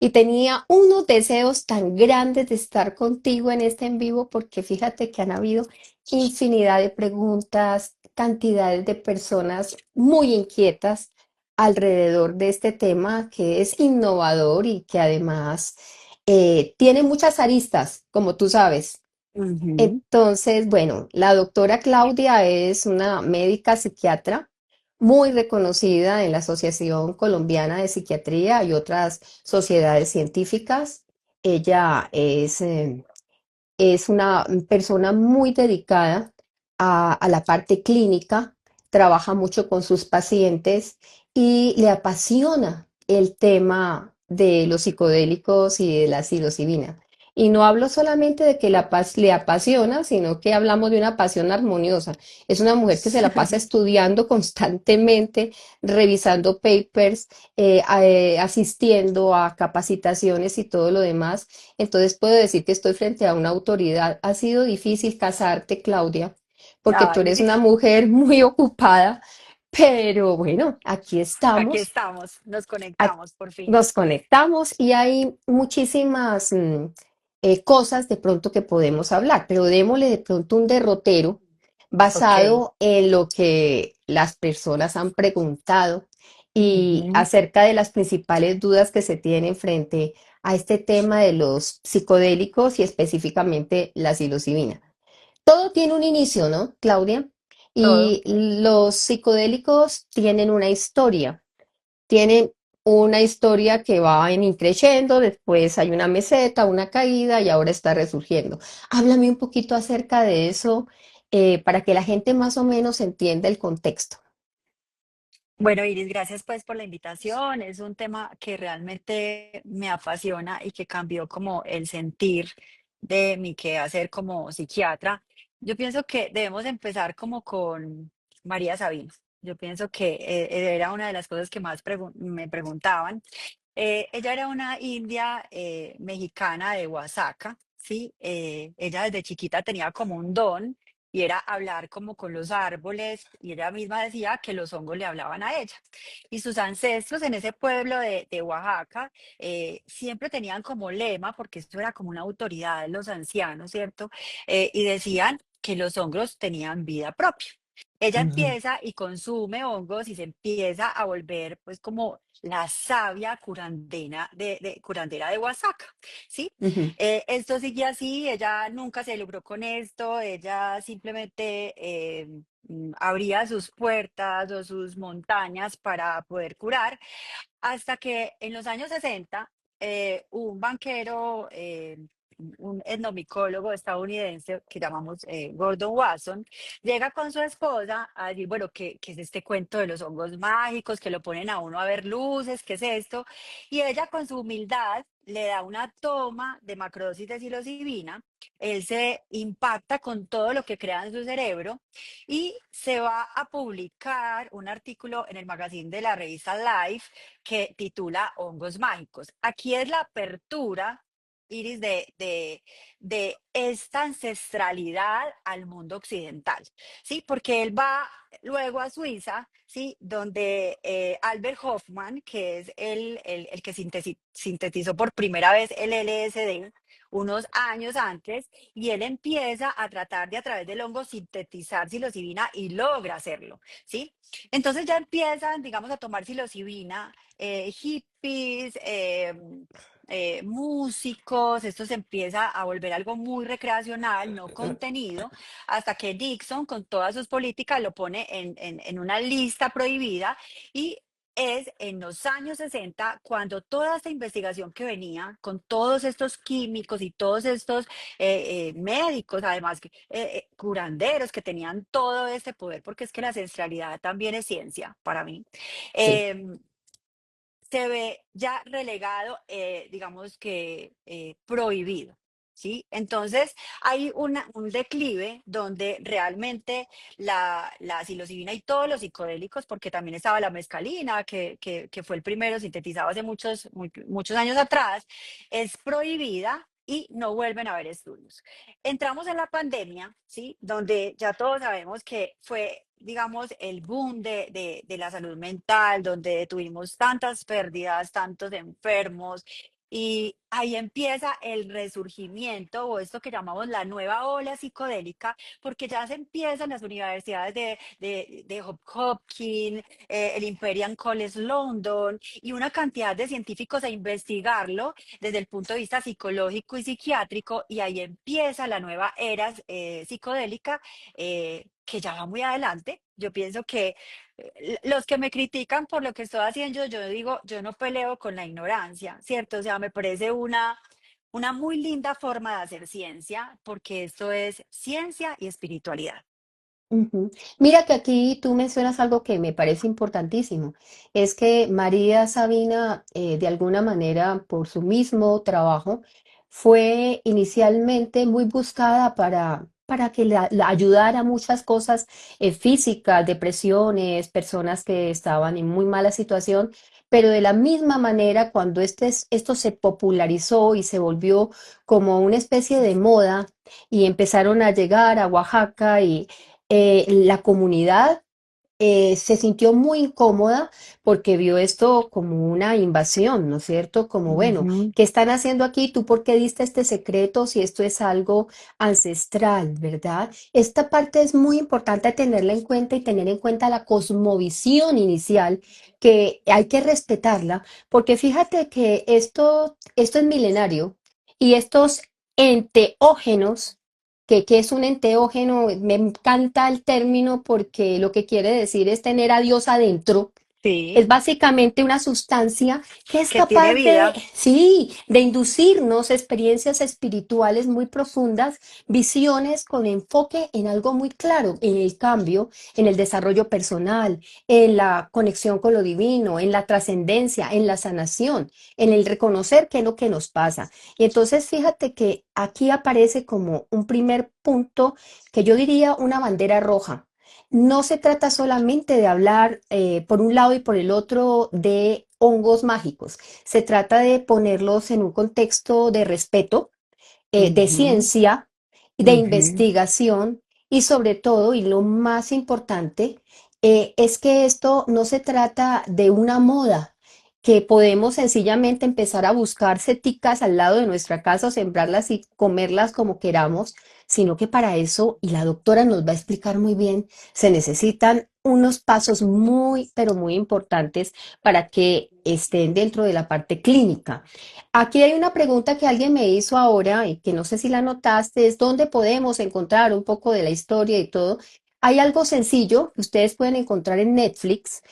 Y tenía unos deseos tan grandes de estar contigo en este en vivo porque fíjate que han habido infinidad de preguntas, cantidades de personas muy inquietas alrededor de este tema que es innovador y que además tiene muchas aristas, como tú sabes. Ujú. Entonces, bueno, la doctora Claudia es una médica psiquiatra muy reconocida en la Asociación Colombiana de Psiquiatría y otras sociedades científicas. Ella es una persona muy dedicada a la parte clínica, trabaja mucho con sus pacientes y le apasiona el tema de los psicodélicos y de la psilocibina. Y no hablo solamente de que le apasiona, sino que hablamos de una pasión armoniosa. Es una mujer que se la pasa estudiando constantemente, revisando papers, asistiendo a capacitaciones y todo lo demás. Entonces puedo decir que estoy frente a una autoridad. Ha sido difícil casarte, Claudia, porque tú Ay, eres una mujer muy ocupada, pero bueno, aquí aquí estamos, estamos, nos a- conectamos por fin. nos conectamos y hay muchísimas cosas de pronto que podemos hablar, pero démosle de pronto un derrotero Ok. basado en lo que las personas han preguntado y Ujú. acerca de las principales dudas que se tienen frente a este tema de los psicodélicos y específicamente la psilocibina. Todo tiene un inicio, ¿no, Claudia? Todo. Y los psicodélicos tienen una historia. Tienen una historia que va en increciendo, después hay una meseta, una caída y ahora está resurgiendo. Háblame un poquito acerca de eso para que la gente más o menos entienda el contexto. Bueno, Iris, gracias pues por la invitación. Es un tema que realmente me apasiona y que cambió como el sentir de mi quehacer como psiquiatra. Yo pienso que debemos empezar como con María Sabina. Yo pienso que era una de las cosas que más me preguntaban. Ella era una india mexicana de Oaxaca, ¿sí? Ella desde chiquita tenía como un don y era hablar como con los árboles, y ella misma decía que los hongos le hablaban a ella. Y sus ancestros en ese pueblo de Oaxaca siempre tenían como lema, porque esto era como una autoridad de los ancianos, ¿cierto? Y decían que los hongos tenían vida propia. Ella Ujú, empieza y consume hongos y se empieza a volver pues como la sabia curandera de Oaxaca, ¿sí? ujú. Esto sigue así, ella nunca se logró con esto, ella simplemente abría sus puertas o sus montañas para poder curar, hasta que en los años 60 un banquero, un etnomicólogo estadounidense que llamamos Gordon Wasson, llega con su esposa a decir, bueno, ¿qué es este cuento de los hongos mágicos que lo ponen a uno a ver luces? ¿Qué es esto? Y ella con su humildad le da una toma de macrodosis de psilocibina, él se impacta con todo lo que crea en su cerebro y se va a publicar un artículo en el magazine de la revista Life que titula Hongos Mágicos. Aquí es la apertura, Iris, de esta ancestralidad al mundo occidental, ¿sí? Porque él va luego a Suiza, ¿sí? Donde Albert Hoffman, que es el que sintetizó por primera vez el LSD, unos años antes, y él empieza a tratar de a través del hongo sintetizar psilocibina y logra hacerlo, ¿sí? Entonces ya empiezan, digamos, a tomar psilocibina hippies, músicos, esto se empieza a volver algo muy recreacional, no contenido, hasta que Nixon con todas sus políticas lo pone en una lista prohibida, y es en los años 60 cuando toda esta investigación que venía con todos estos químicos y todos estos médicos, además curanderos que tenían todo este poder, porque es que la ancestralidad también es ciencia para mí, Sí, eh, se ve ya relegado, digamos que prohibido. ¿Sí? Entonces hay un declive donde realmente la psilocibina y todos los psicodélicos, porque también estaba la mescalina, que fue el primero sintetizado hace muchos años atrás, es prohibida y no vuelven a haber estudios. Entramos en la pandemia, ¿sí? Donde ya todos sabemos que fue, digamos, el boom de la salud mental, donde tuvimos tantas pérdidas, tantos enfermos, Y ahí empieza el resurgimiento o esto que llamamos la nueva ola psicodélica, porque ya se empiezan las universidades de Hopkins, el Imperial College London y una cantidad de científicos a investigarlo desde el punto de vista psicológico y psiquiátrico, y ahí empieza la nueva era psicodélica, que ya va muy adelante. Yo pienso que los que me critican por lo que estoy haciendo, yo digo, yo no peleo con la ignorancia, ¿cierto? O sea, me parece una muy linda forma de hacer ciencia, porque esto es ciencia y espiritualidad. Ujú. Mira que aquí tú mencionas algo que me parece importantísimo, es que María Sabina, de alguna manera, por su mismo trabajo, fue inicialmente muy buscada para que la ayudara a muchas cosas físicas, depresiones, personas que estaban en muy mala situación, pero de la misma manera, cuando esto se popularizó y se volvió como una especie de moda y empezaron a llegar a Oaxaca y la comunidad se sintió muy incómoda porque vio esto como una invasión, ¿no es cierto? Como, bueno, Ujú. ¿qué están haciendo aquí? ¿Tú por qué diste este secreto si esto es algo ancestral, ¿verdad? Esta parte es muy importante tenerla en cuenta y tener en cuenta la cosmovisión inicial, que hay que respetarla, porque fíjate que esto es milenario y estos enteógenos que es un enteógeno, me encanta el término porque lo que quiere decir es tener a Dios adentro. Es Sí, básicamente una sustancia que es que tiene capaz de, vida. sí, de inducirnos experiencias espirituales muy profundas, visiones con enfoque en algo muy claro, en el cambio, en el desarrollo personal, en la conexión con lo divino, en la trascendencia, en la sanación, en el reconocer qué es lo que nos pasa. Y entonces fíjate que aquí aparece como un primer punto que yo diría una bandera roja. No se trata solamente de hablar por un lado y por el otro de hongos mágicos. Se trata de ponerlos en un contexto de respeto, de Ujú, ciencia, de ujú. investigación y sobre todo, y lo más importante, es que esto no se trata de una moda, que podemos sencillamente empezar a buscar seticas al lado de nuestra casa o sembrarlas y comerlas como queramos, sino que para eso, y la doctora nos va a explicar muy bien, se necesitan unos pasos muy, pero muy importantes para que estén dentro de la parte clínica. Aquí hay una pregunta que alguien me hizo ahora y que no sé si la notaste, es dónde podemos encontrar un poco de la historia y todo. Hay algo sencillo que ustedes pueden encontrar en Netflix.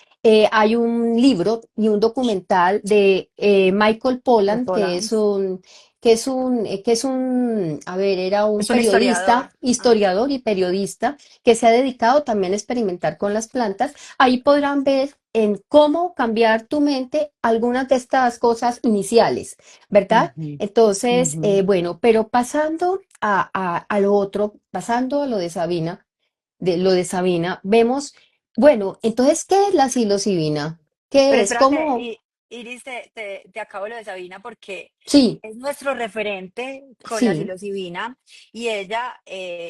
Hay un libro y un documental de Michael De Pollan, Poland. a ver, era un Es un historiador. periodista, Ajá. historiador y periodista que se ha dedicado también a experimentar con las plantas. Ahí podrán ver en cómo cambiar tu mente algunas de estas cosas iniciales. ¿Verdad? Ujú, Entonces, ujú. bueno, pero pasando a lo otro, pasando a lo de Sabina, vemos, bueno, entonces, ¿qué es la psilocibina? Pero ¿Qué es? espérate, ¿Cómo? Iris, te acabo lo de Sabina porque Sí, es nuestro referente con la sí, psilocibina, y ella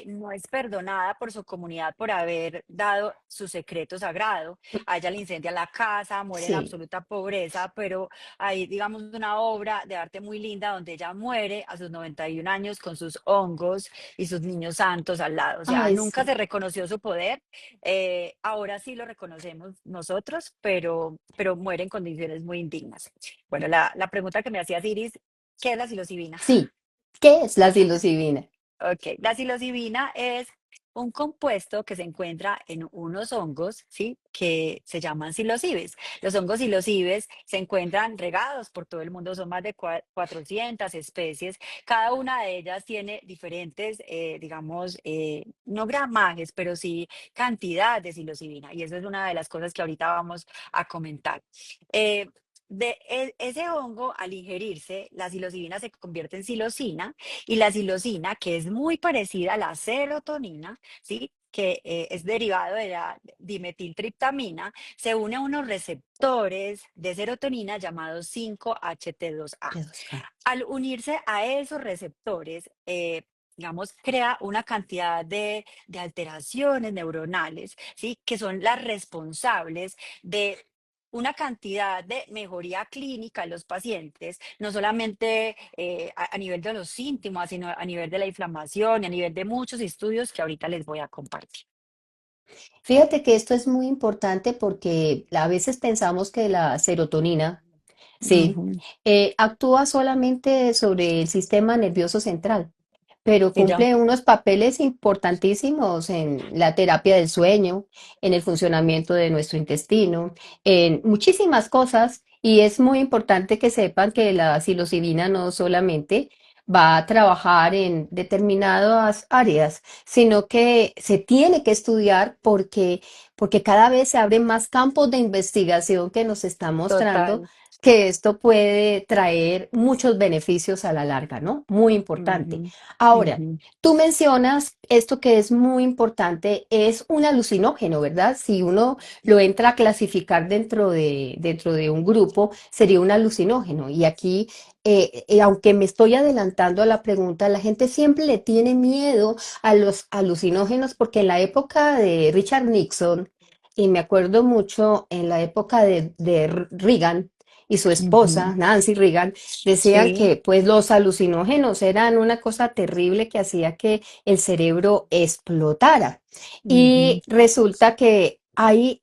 no es perdonada por su comunidad por haber dado su secreto sagrado. A ella le incendian la casa, muere en sí. absoluta pobreza, pero hay, digamos, una obra de arte muy linda donde ella muere a sus 91 años con sus hongos y sus niños santos al lado. O sea, Ay, nunca sí. se reconoció su poder. Ahora sí lo reconocemos nosotros, pero muere en condiciones muy indignas. Bueno, la pregunta que me hacía Iris, ¿qué es la psilocibina? Sí. ¿Qué es la psilocibina? Ok, la psilocibina es un compuesto que se encuentra en unos hongos, ¿sí? Que se llaman psilocibes. Los hongos psilocibes se encuentran regados por todo el mundo, son más de 400 especies. Cada una de ellas tiene diferentes, digamos, no gramajes, pero sí cantidad de psilocibina. Y eso es una de las cosas que ahorita vamos a comentar. Eh, ese hongo, al ingerirse, la psilocibina se convierte en psilocina, y la psilocina, que es muy parecida a la serotonina, ¿sí? Que es derivado de la dimetiltriptamina, se une a unos receptores de serotonina llamados 5-HT2A. P2A. Al unirse a esos receptores, digamos, crea una cantidad de alteraciones neuronales, ¿sí? Que son las responsables de una cantidad de mejoría clínica en los pacientes, no solamente a nivel de los síntomas, sino a nivel de la inflamación y a nivel de muchos estudios que ahorita les voy a compartir. Fíjate que esto es muy importante porque a veces pensamos que la serotonina, sí, Ujú. actúa solamente sobre el sistema nervioso central, pero Ella. cumple unos papeles importantísimos en la terapia del sueño, en el funcionamiento de nuestro intestino, en muchísimas cosas. Y es muy importante que sepan que la psilocibina no solamente va a trabajar en determinadas áreas, sino que se tiene que estudiar porque cada vez se abren más campos de investigación que nos están mostrando Total. que esto puede traer muchos beneficios a la larga, ¿no? Muy importante. Ujú, Ahora, ujú. tú mencionas esto que es muy importante, es un alucinógeno, ¿verdad? Si uno lo entra a clasificar dentro de un grupo, sería un alucinógeno. Y aquí, aunque me estoy adelantando a la pregunta, la gente siempre le tiene miedo a los alucinógenos porque en la época de Richard Nixon, y me acuerdo mucho en la época de Reagan, y su esposa, Ujú. Nancy Reagan, decían Sí. que pues los alucinógenos eran una cosa terrible que hacía que el cerebro explotara. Ujú, Y resulta que había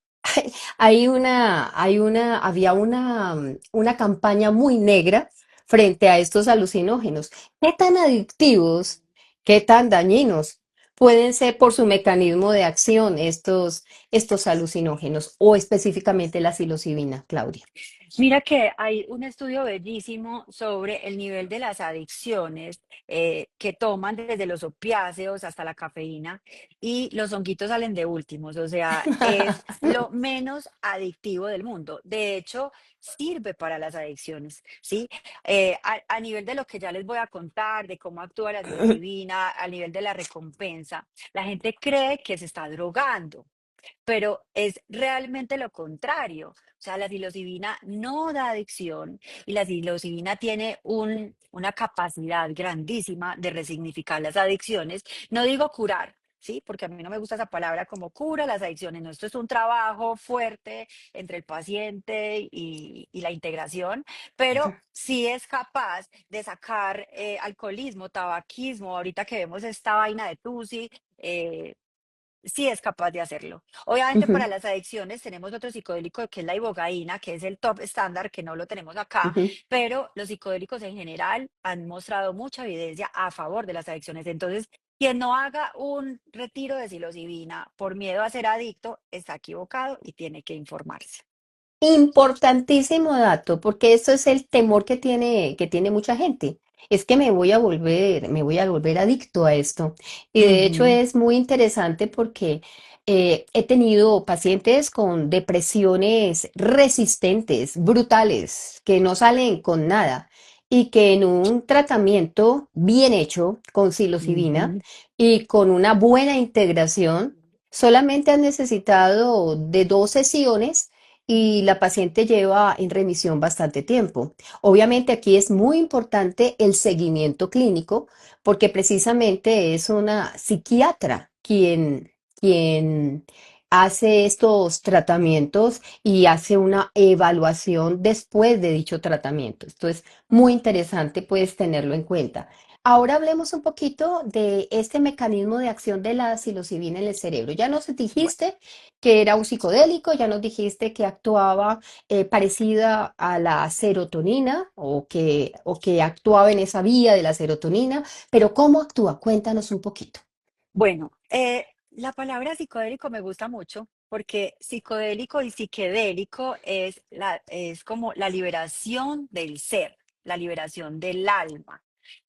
una campaña muy negra frente a estos alucinógenos. ¿Qué tan adictivos, qué tan dañinos pueden ser por su mecanismo de acción estos alucinógenos o específicamente la psilocibina, Claudia? mira que hay un estudio bellísimo sobre el nivel de las adicciones que toman desde los opiáceos hasta la cafeína y los honguitos salen de últimos, o sea, es lo menos adictivo del mundo. De hecho, sirve para las adicciones, ¿sí? A nivel de lo que ya les voy a contar, de cómo actúa la psilocibina, a nivel de la recompensa, la gente cree que se está drogando, pero es realmente lo contrario. O sea, la psilocibina no da adicción y la psilocibina tiene una capacidad grandísima de resignificar las adicciones. No digo curar, ¿sí? Porque a mí no me gusta esa palabra como cura las adicciones. No, esto es un trabajo fuerte entre el paciente y la integración, pero sí es capaz de sacar alcoholismo, tabaquismo, ahorita que vemos esta vaina de TUSI, sí es capaz de hacerlo. Obviamente para Ujú, las adicciones tenemos otro psicodélico que es la ibogaína, que es el top estándar, que no lo tenemos acá, ujú. pero los psicodélicos en general han mostrado mucha evidencia a favor de las adicciones. Entonces, quien no haga un retiro de psilocibina por miedo a ser adicto está equivocado y tiene que informarse. Importantísimo dato, porque eso es el temor que tiene mucha gente. Es que me voy a volver adicto a esto. Y de hecho Ujú, es muy interesante porque he tenido pacientes con depresiones resistentes, brutales, que no salen con nada y que en un tratamiento bien hecho con psilocibina ujú. y con una buena integración, solamente han necesitado de 2 sesiones y la paciente lleva en remisión bastante tiempo. Obviamente aquí es muy importante el seguimiento clínico porque precisamente es una psiquiatra quien hace estos tratamientos y hace una evaluación después de dicho tratamiento. Esto es muy interesante, puedes tenerlo en cuenta. Ahora hablemos un poquito de este mecanismo de acción de la psilocibina en el cerebro. Ya nos Bueno. dijiste que era un psicodélico, ya nos dijiste que actuaba parecida a la serotonina o que actuaba en esa vía de la serotonina, pero ¿cómo actúa? Cuéntanos un poquito. Bueno, la palabra psicodélico me gusta mucho porque psicodélico y psiquedélico es como la liberación del ser, la liberación del alma.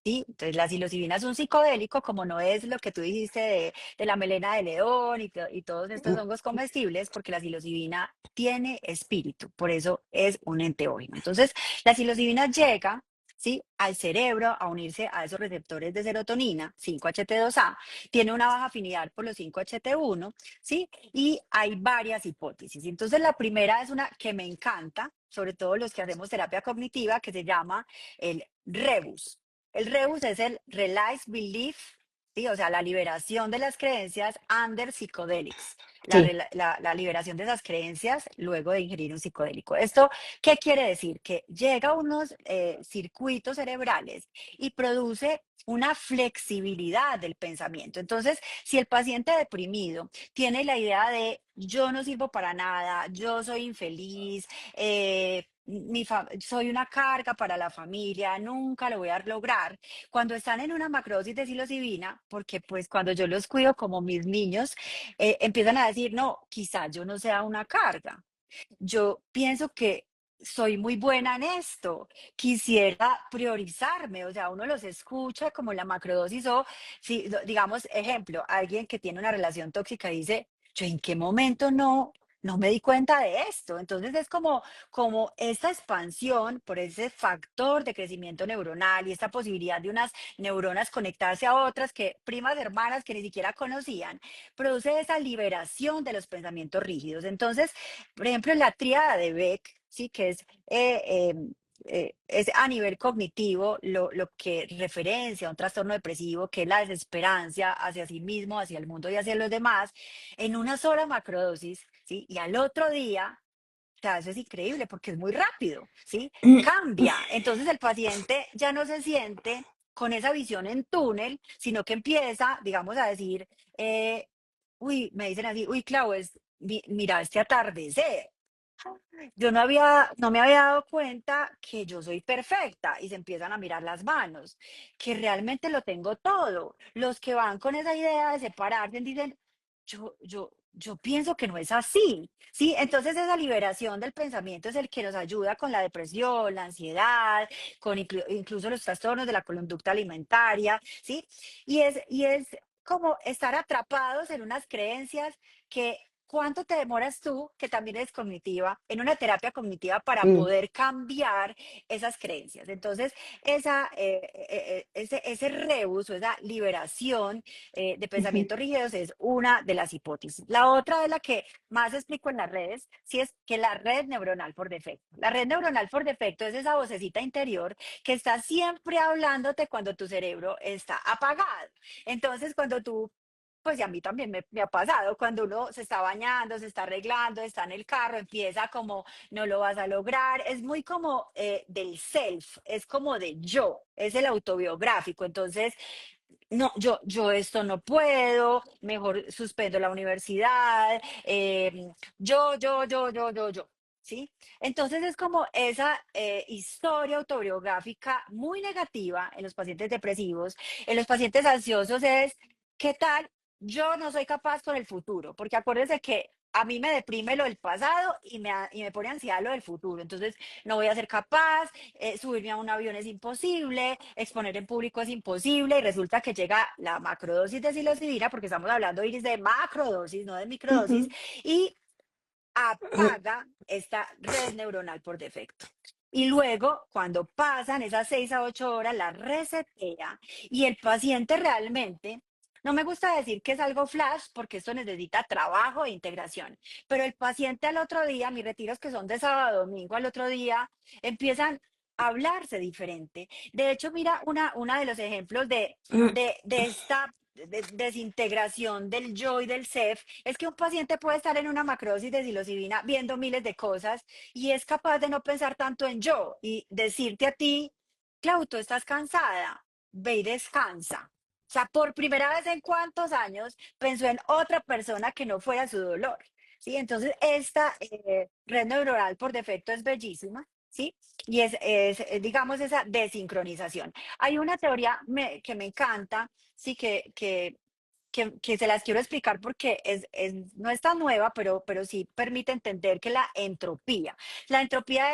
¿Sí? Entonces la psilocibina es un psicodélico, como no es lo que tú dijiste de la melena de león y todos estos hongos comestibles, porque la psilocibina tiene espíritu, por eso es un enteógeno. Entonces, la psilocibina llega, ¿sí?, al cerebro a unirse a esos receptores de serotonina, 5-HT2A, tiene una baja afinidad por los 5-HT1, ¿sí? Y hay varias hipótesis. Entonces, la primera es una que me encanta, sobre todo los que hacemos terapia cognitiva, que se llama el REBUS. El REBUS es el Realize, Believe, ¿sí? O sea, la liberación de las creencias under psychedelics, Sí. la liberación de esas creencias luego de ingerir un psicodélico. ¿Esto qué quiere decir? Que llega a unos circuitos cerebrales y produce una flexibilidad del pensamiento. Entonces, si el paciente deprimido tiene la idea de yo no sirvo para nada, yo soy infeliz, soy una carga para la familia, nunca lo voy a lograr. Cuando están en una macrodosis de psilocibina, porque pues cuando yo los cuido como mis niños, empiezan a decir, no, quizá yo no sea una carga. Yo pienso que soy muy buena en esto, quisiera priorizarme, o sea, uno los escucha como la macrodosis o, si, digamos, ejemplo, alguien que tiene una relación tóxica dice, yo en qué momento no me di cuenta de esto. Entonces es como esta expansión por ese factor de crecimiento neuronal y esta posibilidad de unas neuronas conectarse a otras que primas hermanas que ni siquiera conocían, produce esa liberación de los pensamientos rígidos. Entonces, por ejemplo, en la tríada de Beck, sí, que es a nivel cognitivo lo que referencia a un trastorno depresivo, que es la desesperanza hacia sí mismo, hacia el mundo y hacia los demás, en una sola macrodosis, ¿sí? Y al otro día, o sea, eso es increíble porque es muy rápido, ¿sí? Cambia. Entonces el paciente ya no se siente con esa visión en túnel, sino que empieza, digamos, a decir, uy, me dicen así, uy, Clau, mira este atardecer. Yo no me había dado cuenta que yo soy perfecta y se empiezan a mirar las manos, que realmente lo tengo todo. Los que van con esa idea de separarse dicen, yo pienso que no es así, ¿sí? Entonces esa liberación del pensamiento es el que nos ayuda con la depresión, la ansiedad, con incluso los trastornos de la conducta alimentaria, ¿sí? Y es como estar atrapados en unas creencias que ¿cuánto te demoras tú, que también es cognitiva, en una terapia cognitiva para Mm, poder cambiar esas creencias? Entonces, ese rebus o esa liberación de ujú, pensamientos rígidos es una de las hipótesis. La otra de la que más explico en las redes, sí es que la red neuronal por defecto. La red neuronal por defecto es esa vocecita interior que está siempre hablándote cuando tu cerebro está apagado. Entonces, cuando tú pues y a mí también me ha pasado, cuando uno se está bañando, se está arreglando, está en el carro, empieza como, no lo vas a lograr, es muy como del self, es como de yo, es el autobiográfico, entonces, no, yo esto no puedo, mejor suspendo la universidad, yo, ¿sí? Entonces es como esa historia autobiográfica muy negativa en los pacientes depresivos, en los pacientes ansiosos es, ¿qué tal? Yo no soy capaz con el futuro, porque acuérdense que a mí me deprime lo del pasado y me pone ansiedad lo del futuro. Entonces, no voy a ser capaz, subirme a un avión es imposible, exponer en público es imposible, y resulta que llega la macrodosis de psilocibina, porque estamos hablando, Iris, de macrodosis, no de microdosis, ujú. y apaga esta red neuronal por defecto. Y luego, cuando pasan esas 6 a 8 horas, la resetea y el paciente realmente, no me gusta decir que es algo flash porque esto necesita trabajo e integración, pero el paciente al otro día, mis retiros que son de sábado a domingo, al otro día empiezan a hablarse diferente. De hecho, mira, una de los ejemplos de esta desintegración del yo y del self es que un paciente puede estar en una macrosis de psilocibina viendo miles de cosas y es capaz de no pensar tanto en yo y decirte a ti, Clau, tú estás cansada, ve y descansa. O sea, por primera vez en cuántos años pensó en otra persona que no fuera su dolor. ¿Sí? Entonces, esta red neuronal por defecto es bellísima. ¿Sí? Y digamos, esa desincronización. Hay una teoría que me encanta, sí, que se las quiero explicar porque no es tan nueva, pero sí permite entender que la entropía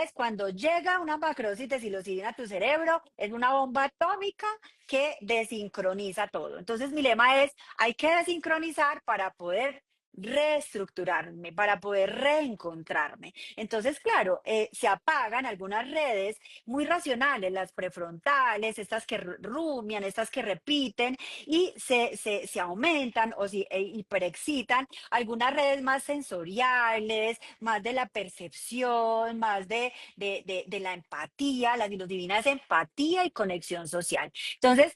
es cuando llega una macrosis de psilocibina a tu cerebro, es una bomba atómica que desincroniza todo. Entonces mi lema es, hay que desincronizar para poder reestructurarme, para poder reencontrarme. Entonces, claro, se apagan algunas redes muy racionales, las prefrontales, estas que rumian, estas que repiten, y se aumentan o se hiperexcitan algunas redes más sensoriales, más de la percepción, más de la empatía. La psilocibina es empatía y conexión social. Entonces,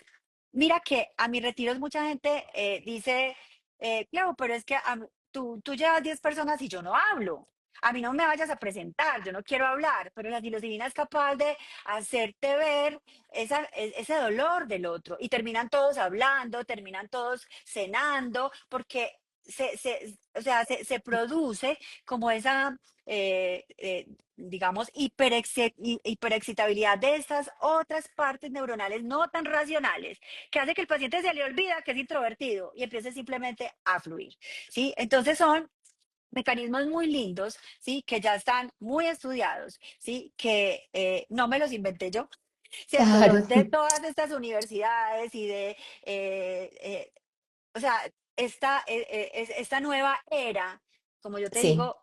mira que a mis retiros mucha gente dice, Clau, pero es que tú llevas 10 personas y yo no hablo. A mí no me vayas a presentar, yo no quiero hablar, pero la psilocibina es capaz de hacerte ver ese dolor del otro y terminan todos hablando, terminan todos cenando, porque o sea, se produce como esa, digamos, hiperexcitabilidad de estas otras partes neuronales no tan racionales, que hace que el paciente se le olvida que es introvertido y empiece simplemente a fluir, ¿sí? Entonces son mecanismos muy lindos, ¿sí? Que ya están muy estudiados, ¿sí? Que no me los inventé yo, ¿cierto? Claro, Son de todas estas universidades y o sea, esta nueva era, como yo te sí. digo,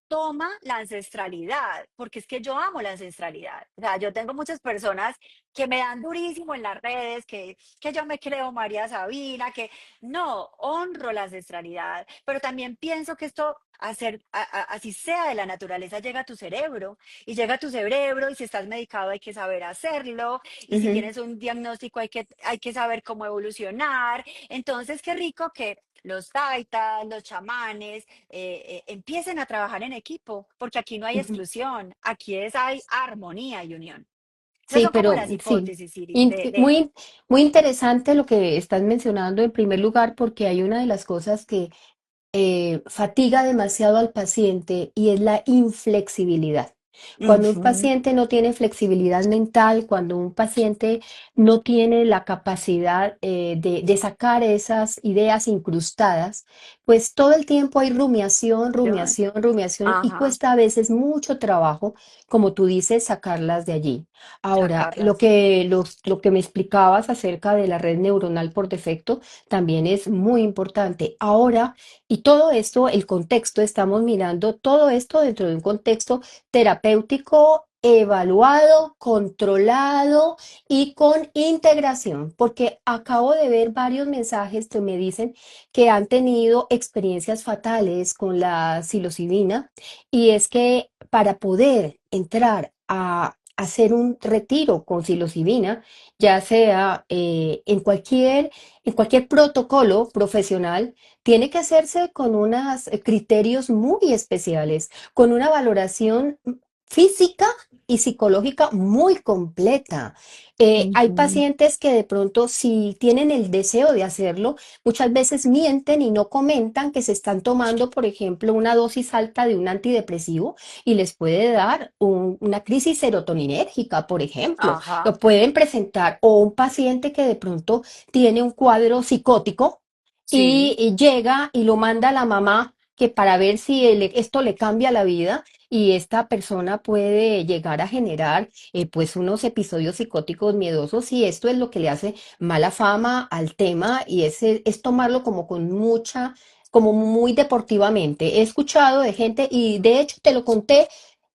toma la ancestralidad, porque es que yo amo la ancestralidad. O sea, yo tengo muchas personas que me dan durísimo en las redes, que yo me creo María Sabina, que no, honro la ancestralidad, pero también pienso que esto, así sea de la naturaleza, llega a tu cerebro y llega a tu cerebro y si estás medicado hay que saber hacerlo y si Ujú. tienes un diagnóstico hay que saber cómo evolucionar. Entonces, qué rico que los taitas, los chamanes, empiecen a trabajar en equipo, porque aquí no hay Ujú. exclusión, hay armonía y unión. Esas Sí, son como pero las sí, hipótesis, Iris, muy, muy interesante lo que estás mencionando en primer lugar, porque hay una de las cosas que fatiga demasiado al paciente y es la inflexibilidad. Cuando un Ujú, paciente no tiene flexibilidad mental, cuando un paciente no tiene la capacidad de sacar esas ideas incrustadas, pues todo el tiempo hay rumiación, John. rumiación, rumiación y Ajá, cuesta a veces mucho trabajo, como tú dices, sacarlas de allí. Ahora, sacarlas. lo que me explicabas acerca de la red neuronal por defecto también es muy importante. Ahora, y todo esto, el contexto, estamos mirando todo esto dentro de un contexto terapéutico evaluado, controlado y con integración, porque acabo de ver varios mensajes que me dicen que han tenido experiencias fatales con la psilocibina y es que para poder entrar a hacer un retiro con psilocibina, ya sea en cualquier protocolo profesional, tiene que hacerse con unos criterios muy especiales, con una valoración física y psicológica muy completa. Hay Ujú. pacientes que de pronto, si tienen el deseo de hacerlo, muchas veces mienten y no comentan que se están tomando, por ejemplo, una dosis alta de un antidepresivo y les puede dar una crisis serotoninérgica, por ejemplo. Ajá, Lo pueden presentar o un paciente que de pronto tiene un cuadro psicótico sí. y llega y lo manda a la mamá que para ver si esto le cambia la vida y esta persona puede llegar a generar pues unos episodios psicóticos miedosos y esto es lo que le hace mala fama al tema y es tomarlo como con mucha, como muy deportivamente. He escuchado de gente y de hecho te lo conté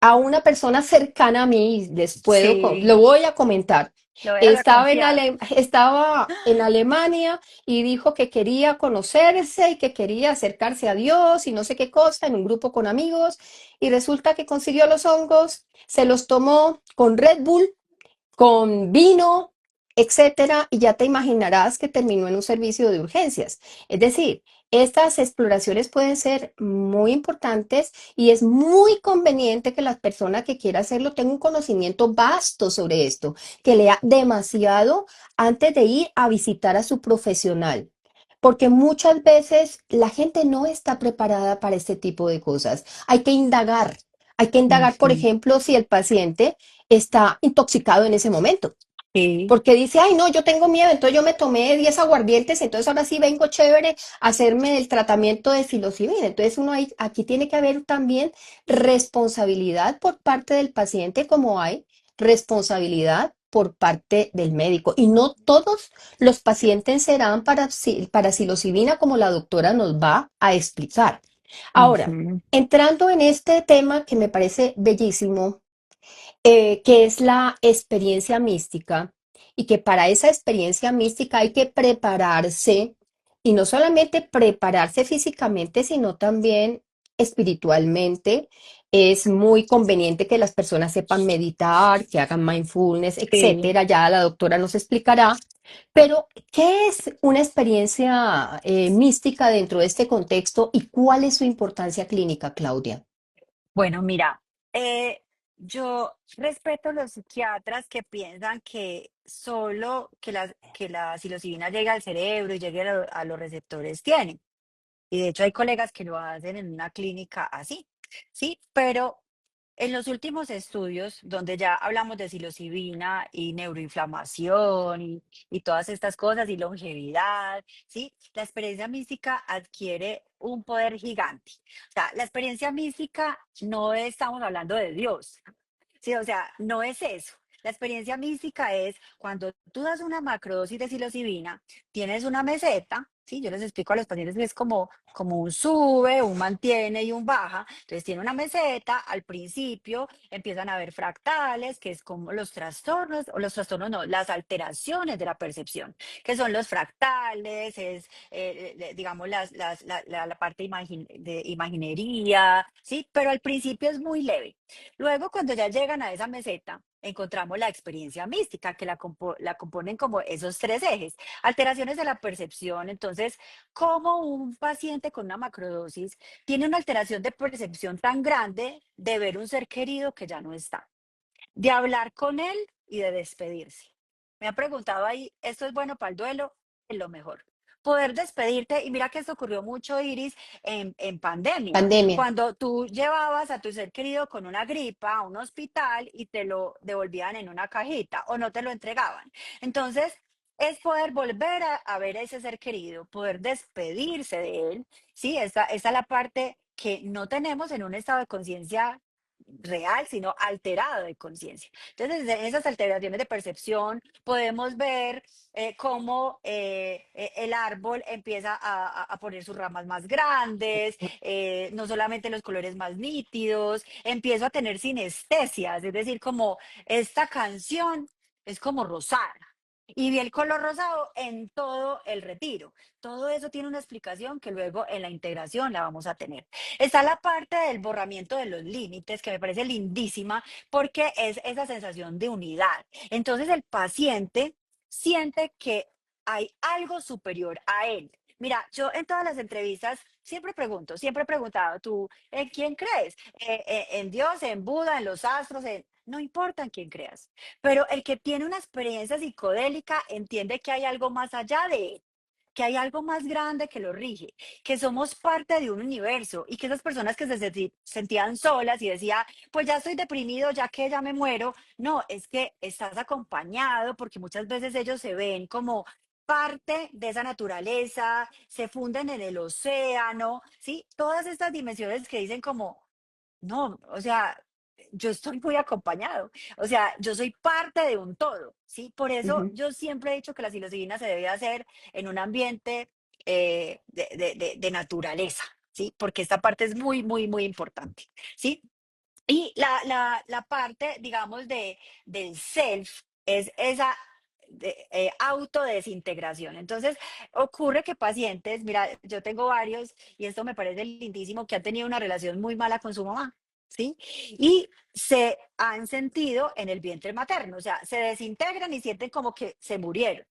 a una persona cercana a mí, y Sí, lo voy a comentar. lo voy a confiar. Estaba en Alemania y dijo que quería conocerse y que quería acercarse a Dios y no sé qué cosa en un grupo con amigos y resulta que consiguió los hongos, se los tomó con Red Bull, con vino, etcétera, y ya te imaginarás que terminó en un servicio de urgencias. Es decir, estas exploraciones pueden ser muy importantes y es muy conveniente que la persona que quiera hacerlo tenga un conocimiento vasto sobre esto, que lea demasiado antes de ir a visitar a su profesional. Porque muchas veces la gente no está preparada para este tipo de cosas. Hay que indagar. Hay que indagar, por Ujú, ejemplo, si el paciente está intoxicado en ese momento. sí, Porque dice, ay, no, yo tengo miedo, entonces yo me tomé 10 aguardientes, entonces ahora sí vengo chévere a hacerme el tratamiento de psilocibina. Entonces aquí tiene que haber también responsabilidad por parte del paciente, como hay responsabilidad por parte del médico. Y no todos los pacientes serán para psilocibina, como la doctora nos va a explicar. Ahora, ujú, entrando en este tema que me parece bellísimo, que es la experiencia mística, y que para esa experiencia mística hay que prepararse, y no solamente prepararse físicamente, sino también espiritualmente, Es muy conveniente que las personas sepan meditar, que hagan mindfulness, Sí. etcétera. Ya la doctora nos explicará. Pero, ¿qué es una experiencia mística dentro de este contexto y cuál es su importancia clínica, Claudia? Bueno, mira, yo respeto los psiquiatras que piensan que solo que la psilocibina llegue al cerebro y llegue a los receptores tienen. Y de hecho hay colegas que lo hacen en una clínica así, ¿sí? Pero en los últimos estudios, donde ya hablamos de psilocibina y neuroinflamación y todas estas cosas y longevidad, ¿sí? La experiencia mística adquiere un poder gigante. O sea, la experiencia mística no estamos hablando de Dios, sí, o sea, no es eso. La experiencia mística es cuando tú das una macrodosis de psilocibina, tienes una meseta, ¿sí? Yo les explico a los pacientes que es como un sube, un mantiene y un baja. Entonces tiene una meseta, al principio empiezan a haber fractales, que es como los trastornos, o los trastornos no, las alteraciones de la percepción, que son los fractales, es, digamos, la parte de imaginería, ¿sí? Pero al principio es muy leve. Luego, cuando ya llegan a esa meseta, encontramos la experiencia mística, que la componen como esos tres ejes. Alteraciones de la percepción. Entonces, ¿cómo un paciente con una macrodosis tiene una alteración de percepción tan grande de ver un ser querido que ya no está? De hablar con él y de despedirse. Me ha preguntado ahí, ¿esto es bueno para el duelo? Es lo mejor. Poder despedirte, y mira que esto ocurrió mucho, Iris, en pandemia, Pandemia. cuando tú llevabas a tu ser querido con una gripa a un hospital y te lo devolvían en una cajita o no te lo entregaban. Entonces, es poder volver a ver a ese ser querido, poder despedirse de él, ¿sí? Esa es la parte que no tenemos en un estado de conciencia real, sino alterado de conciencia. Entonces, en esas alteraciones de percepción podemos ver cómo el árbol empieza a poner sus ramas más grandes, no solamente los colores más nítidos, empiezo a tener sinestesias, es decir, como esta canción es como rosada. Y vi el color rosado en todo el retiro. Todo eso tiene una explicación que luego en la integración la vamos a tener. Está la parte del borramiento de los límites, que me parece lindísima, porque es esa sensación de unidad. Entonces el paciente siente que hay algo superior a él. Mira, yo en todas las entrevistas siempre pregunto, siempre he preguntado, ¿tú en quién crees? ¿En Dios, en Buda, en los astros? No importa en quién creas, pero el que tiene una experiencia psicodélica entiende que hay algo más allá de él, que hay algo más grande que lo rige, que somos parte de un universo y que esas personas que sentían solas y decía, pues ya estoy deprimido, ya que ya me muero, no, es que estás acompañado porque muchas veces ellos se ven como parte de esa naturaleza, se funden en el océano, ¿sí? Todas estas dimensiones que dicen como, no, o sea, yo estoy muy acompañado, o sea, yo soy parte de un todo, ¿sí? Por eso Ujú, yo siempre he dicho que la psilocibina se debe hacer en un ambiente de naturaleza, ¿sí? Porque esta parte es muy, muy, muy importante, ¿sí? Y la parte, digamos, del self es esa autodesintegración. Entonces, ocurre que pacientes, mira, yo tengo varios, y esto me parece lindísimo, que han tenido una relación muy mala con su mamá, ¿sí? Y se han sentido en el vientre materno, o sea, se desintegran y sienten como que se murieron.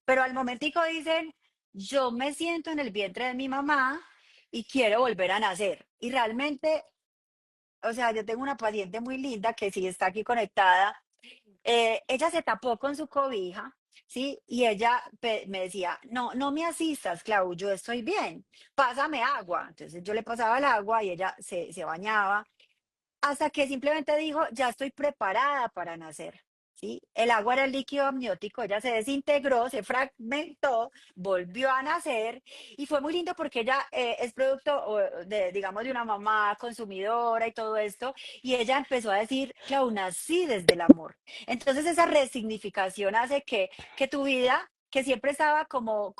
Pero al momentico dicen, yo me siento en el vientre de mi mamá y quiero volver a nacer. Y realmente, o sea, yo tengo una paciente muy linda que sí está aquí conectada. Ella se tapó con su cobija, ¿sí? Y ella me decía, no, no me asistas, Clau, yo estoy bien, pásame agua. Entonces yo le pasaba el agua y ella se bañaba hasta que simplemente dijo, ya estoy preparada para nacer. ¿Sí? El agua era el líquido amniótico, ella se desintegró, se fragmentó, volvió a nacer y fue muy lindo porque ella es producto, digamos, de una mamá consumidora y todo esto, y ella empezó a decir, Clau, nací desde el amor. Entonces esa resignificación hace que tu vida, que siempre estaba como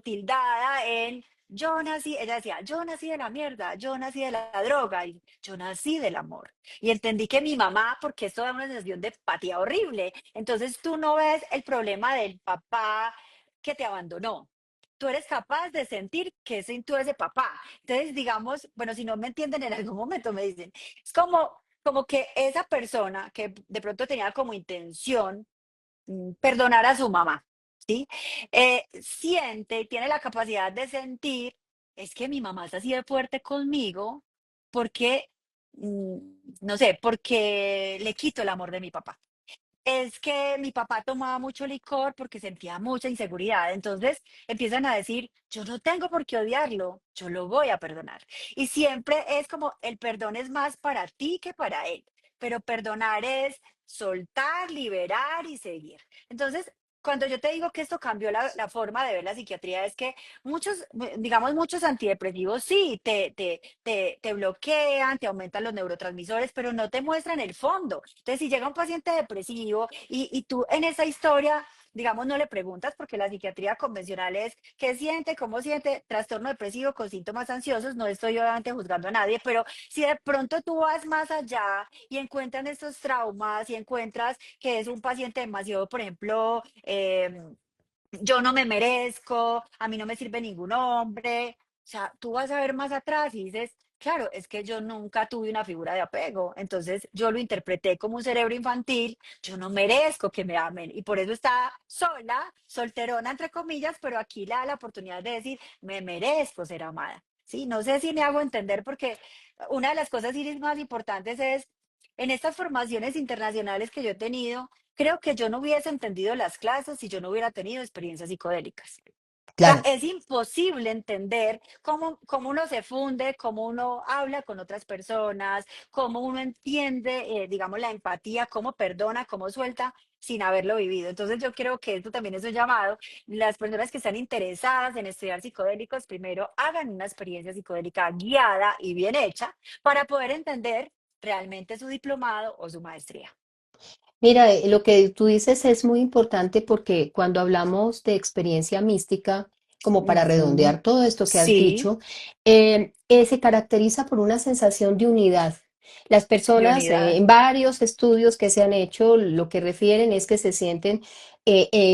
tildada en yo nací, ella decía, yo nací de la mierda, yo nací de la droga, y yo nací del amor. Y entendí que mi mamá, porque esto da una sensación de empatía horrible, entonces tú no ves el problema del papá que te abandonó. tú eres capaz de sentir que tú ese papá. Entonces, digamos, bueno, si no me entienden en algún momento me dicen, es como que esa persona que de pronto tenía como intención perdonar a su mamá, ¿sí? Siente y tiene la capacidad de sentir, es que mi mamá es así de fuerte conmigo porque, mm, no sé, porque le quito el amor de mi papá. Es que mi papá tomaba mucho licor porque sentía mucha inseguridad. Entonces empiezan a decir, yo no tengo por qué odiarlo, yo lo voy a perdonar. Y siempre es como el perdón es más para ti que para él, pero perdonar es soltar, liberar y seguir. Entonces, cuando yo te digo que esto cambió la forma de ver la psiquiatría, es que muchos, digamos, muchos antidepresivos sí te bloquean, te aumentan los neurotransmisores, pero no te muestran el fondo. Entonces, si llega un paciente depresivo y tú en esa historia, digamos, no le preguntas, porque la psiquiatría convencional es qué siente, cómo siente, trastorno depresivo con síntomas ansiosos, no estoy obviamente juzgando a nadie, pero si de pronto tú vas más allá y encuentran estos traumas y encuentras que es un paciente demasiado, por ejemplo, yo no me merezco, a mí no me sirve ningún hombre. O sea, tú vas a ver más atrás y dices, claro, es que yo nunca tuve una figura de apego, entonces yo lo interpreté como un cerebro infantil, yo no merezco que me amen y por eso está sola, solterona entre comillas, pero aquí le da la oportunidad de decir, me merezco ser amada. Sí, no sé si me hago entender porque una de las cosas Iris más importantes es en estas formaciones internacionales que yo he tenido, creo que yo no hubiese entendido las clases si yo no hubiera tenido experiencias psicodélicas. O sea, Claro. es imposible entender cómo uno se funde, cómo uno habla con otras personas, cómo uno entiende, digamos, la empatía, cómo perdona, cómo suelta sin haberlo vivido. Entonces yo creo que esto también es un llamado. Las personas que están interesadas en estudiar psicodélicos, primero hagan una experiencia psicodélica guiada y bien hecha para poder entender realmente su diplomado o su maestría. Mira, lo que tú dices es muy importante porque cuando hablamos de experiencia mística, como para Ujú. redondear todo esto que has Sí, dicho, se caracteriza por una sensación de unidad. Las de personas, unidad. en varios estudios que se han hecho, lo que refieren es que se sienten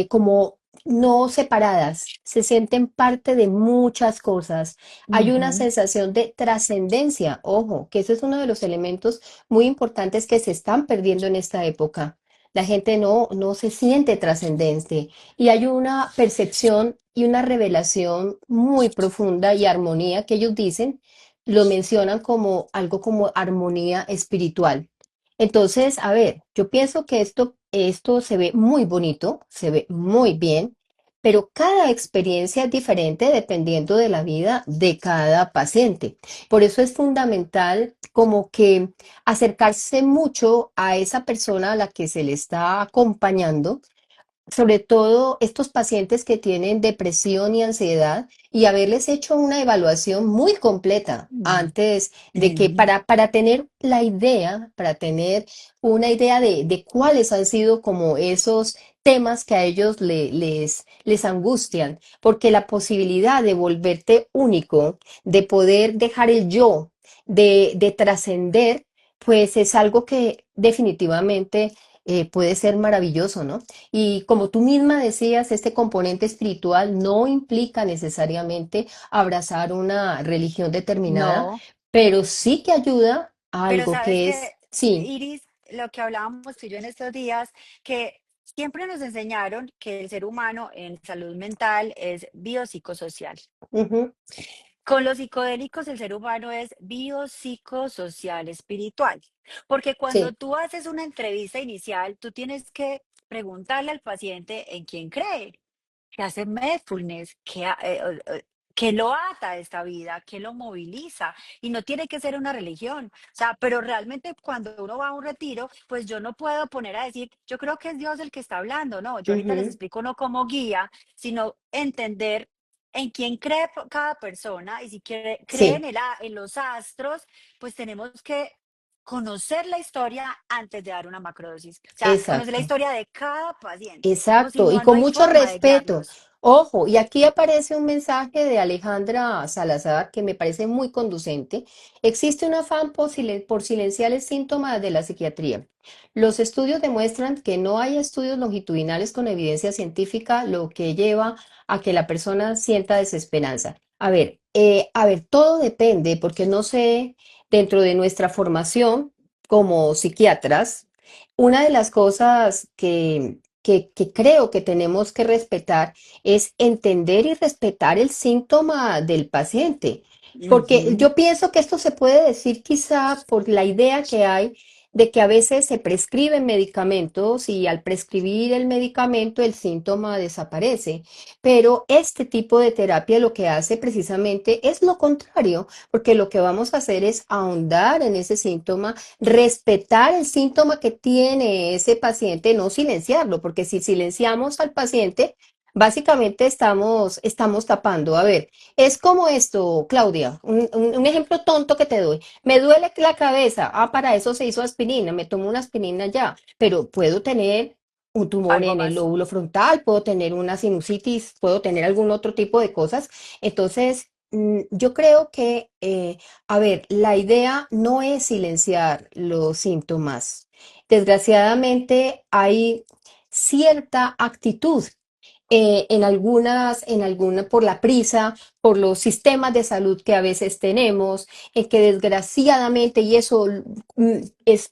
como no separadas, se sienten parte de muchas cosas. Hay una Ujú. sensación de trascendencia, ojo, que ese es uno de los elementos muy importantes que se están perdiendo en esta época. La gente no se siente trascendente y hay una percepción y una revelación muy profunda y armonía que ellos dicen, lo mencionan como algo como armonía espiritual. Entonces, a ver, yo pienso que esto se ve muy bonito, se ve muy bien, pero cada experiencia es diferente dependiendo de la vida de cada paciente. Por eso es fundamental como que acercarse mucho a esa persona a la que se le está acompañando, sobre todo estos pacientes que tienen depresión y ansiedad, y haberles hecho una evaluación muy completa Mm. antes de que Mm. para tener la idea, para tener una idea de cuáles han sido como esos temas que a ellos les angustian, porque la posibilidad de volverte único, de poder dejar el yo, de trascender, pues es algo que definitivamente puede ser maravilloso, ¿no? Y como tú misma decías, este componente espiritual no implica necesariamente abrazar una religión determinada, No, pero sí que ayuda a pero algo sabes que que, es, sí, Iris, lo que hablábamos tú y yo en estos días, que siempre nos enseñaron que el ser humano en salud mental es biopsicosocial. ujú, Con los psicodélicos, el ser humano es biopsicosocial espiritual, porque cuando sí, tú haces una entrevista inicial, tú tienes que preguntarle al paciente en quién cree, qué hace mindfulness, qué lo ata a esta vida, qué lo moviliza. Y no tiene que ser una religión. O sea, pero realmente cuando uno va a un retiro, pues yo no puedo poner a decir, yo creo que es Dios el que está hablando. No, yo ahorita les ujú, explico no como guía, sino entender en quién cree cada persona y si cree sí, en los astros, pues tenemos que conocer la historia antes de dar una macrodosis. O sea, conocer la Exacto. historia de cada paciente, o si Exacto, y no, no con hay mucho forma de respeto. guiarlos. Ojo, y aquí aparece un mensaje de Alejandra Salazar que me parece muy conducente. Existe un afán por silenciar el síntoma de la psiquiatría. Los estudios demuestran que no hay estudios longitudinales con evidencia científica, lo que lleva a que la persona sienta desesperanza. A ver, todo depende, porque no sé, dentro de nuestra formación como psiquiatras, una de las cosas que creo que tenemos que respetar es entender y respetar el síntoma del paciente. Porque Ujú. yo pienso que esto se puede decir quizá por la idea que hay de que a veces se prescriben medicamentos y al prescribir el medicamento el síntoma desaparece. Pero este tipo de terapia lo que hace precisamente es lo contrario, porque lo que vamos a hacer es ahondar en ese síntoma, respetar el síntoma que tiene ese paciente, no silenciarlo, porque si silenciamos al paciente, básicamente estamos tapando. A ver, es como esto, Claudia, un ejemplo tonto que te doy. Me duele la cabeza, para eso se hizo aspirina, me tomo una aspirina ya, pero puedo tener un tumor Algo en el más. lóbulo frontal, puedo tener una sinusitis, puedo tener algún otro tipo de cosas. Entonces, yo creo que a ver, la idea no es silenciar los síntomas. Desgraciadamente hay cierta actitud por la prisa, por los sistemas de salud que a veces tenemos, en que desgraciadamente, y eso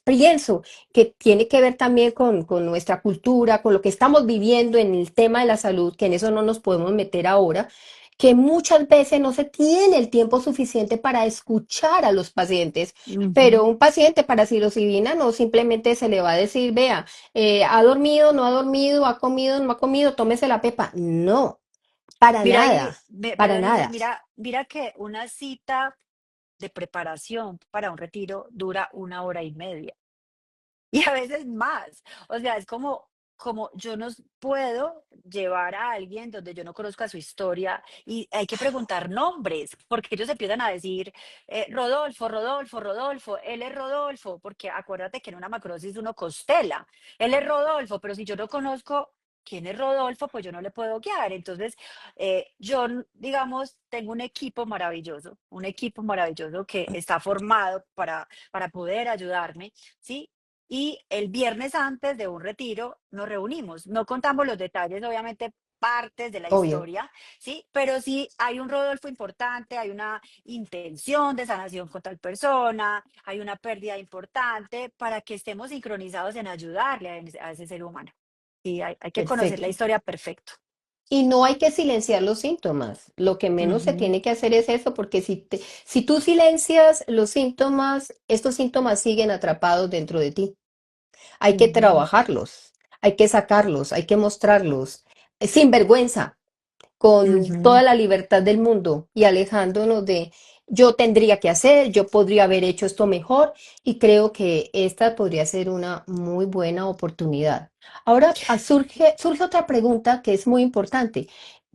pienso que tiene que ver también con nuestra cultura, con lo que estamos viviendo en el tema de la salud, que en eso no nos podemos meter ahora, que muchas veces no se tiene el tiempo suficiente para escuchar a los pacientes, pero Ujú. un paciente para psilocibina no simplemente se le va a decir, vea, ha dormido, no ha dormido, ha comido, no ha comido, tómese la pepa. No, para Mira ahí, nada, para perdón, Licen, nada. mira que una cita de preparación para un retiro dura 1 hora y media. Y a veces más. O sea, es como yo no puedo llevar a alguien donde yo no conozca su historia y hay que preguntar nombres, porque ellos empiezan a decir, Rodolfo, Rodolfo, Rodolfo, él es Rodolfo, porque acuérdate que en una macrosis uno constela, él es Rodolfo, pero si yo no conozco quién es Rodolfo, pues yo no le puedo guiar. Entonces, yo, digamos, tengo un equipo maravilloso que está formado para poder ayudarme, ¿sí? Y el viernes antes de un retiro nos reunimos. No contamos los detalles, obviamente partes de la Obvio, historia, ¿sí? Pero sí hay un Rodolfo importante, hay una intención de sanación con tal persona, hay una pérdida importante para que estemos sincronizados en ayudarle a ese ser humano. Sí, hay que conocer la perfecto. historia perfecto. Y no hay que silenciar los síntomas. Lo que menos se Ujú, tiene que hacer es eso, porque si tú silencias los síntomas, estos síntomas siguen atrapados dentro de ti. Hay que ujú, trabajarlos, hay que sacarlos, hay que mostrarlos, sin vergüenza, con ujú. toda la libertad del mundo y alejándonos de yo tendría que hacer, yo podría haber hecho esto mejor y creo que esta podría ser una muy buena oportunidad. Ahora surge otra pregunta que es muy importante.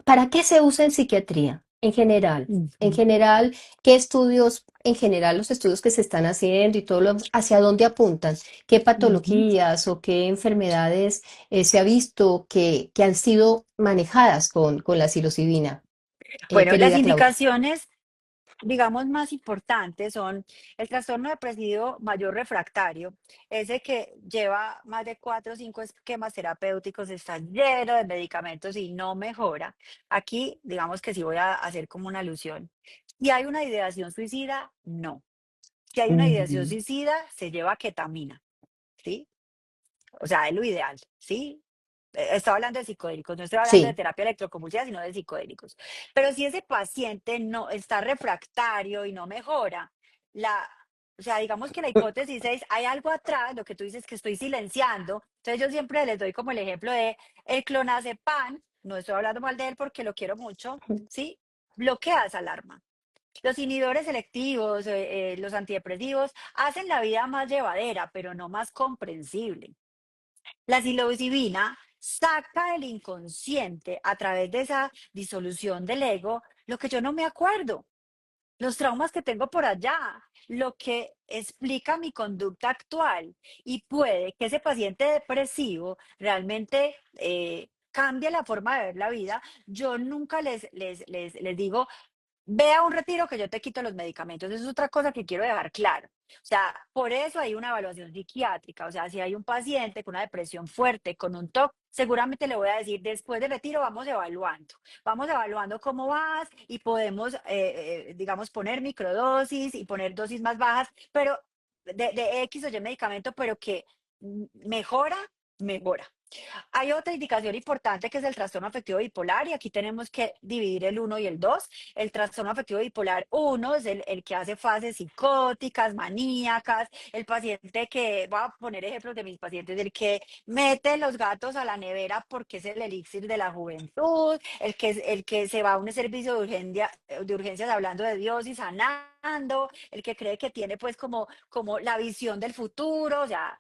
¿Para qué se usa en psiquiatría en general? En Ujú, general, ¿qué estudios, en general los estudios que se están haciendo y todo lo, hacia dónde apuntan? ¿Qué ujú. patologías o qué enfermedades se ha visto que han sido manejadas con la psilocibina, Bueno, las querida Claudia? indicaciones, digamos, más importantes son el trastorno depresivo mayor refractario, ese que lleva más de 4 o 5 esquemas terapéuticos, está lleno de medicamentos y no mejora. Aquí, digamos que sí voy a hacer como una alusión. Si hay una ideación suicida, no. Si hay una ideación Ujú. suicida, se lleva ketamina, ¿sí? O sea, es lo ideal, ¿sí? Estaba hablando de psicodélicos, no estoy hablando de Sí, terapia electroconvulsiva, sino de psicodélicos. Pero si ese paciente no está refractario y no mejora, la, o sea, digamos que la hipótesis es, hay algo atrás, lo que tú dices que estoy silenciando. Entonces yo siempre les doy como el ejemplo de el clonazepam, no estoy hablando mal de él porque lo quiero mucho, ¿sí? Bloquea esa alarma. Los inhibidores selectivos, los antidepresivos, hacen la vida más llevadera, pero no más comprensible. La psilocibina saca del inconsciente a través de esa disolución del ego lo que yo no me acuerdo, los traumas que tengo por allá, lo que explica mi conducta actual y puede que ese paciente depresivo realmente cambie la forma de ver la vida. Yo nunca les digo, ve a un retiro que yo te quito los medicamentos. Eso es otra cosa que quiero dejar claro. O sea, por eso hay una evaluación psiquiátrica. O sea, si hay un paciente con una depresión fuerte, con un TOC, seguramente le voy a decir, después del retiro vamos evaluando cómo vas y podemos, digamos, poner microdosis y poner dosis más bajas, pero de X o Y medicamento, pero que mejora, mejora. Hay otra indicación importante que es el trastorno afectivo bipolar y aquí tenemos que dividir el uno y el 2. El trastorno afectivo bipolar uno es el que hace fases psicóticas, maníacas, el paciente que, voy a poner ejemplos de mis pacientes, el que mete los gatos a la nevera porque es el elixir de la juventud, el que se va a un servicio de urgencias hablando de Dios y sanando, el que cree que tiene pues como la visión del futuro, o sea,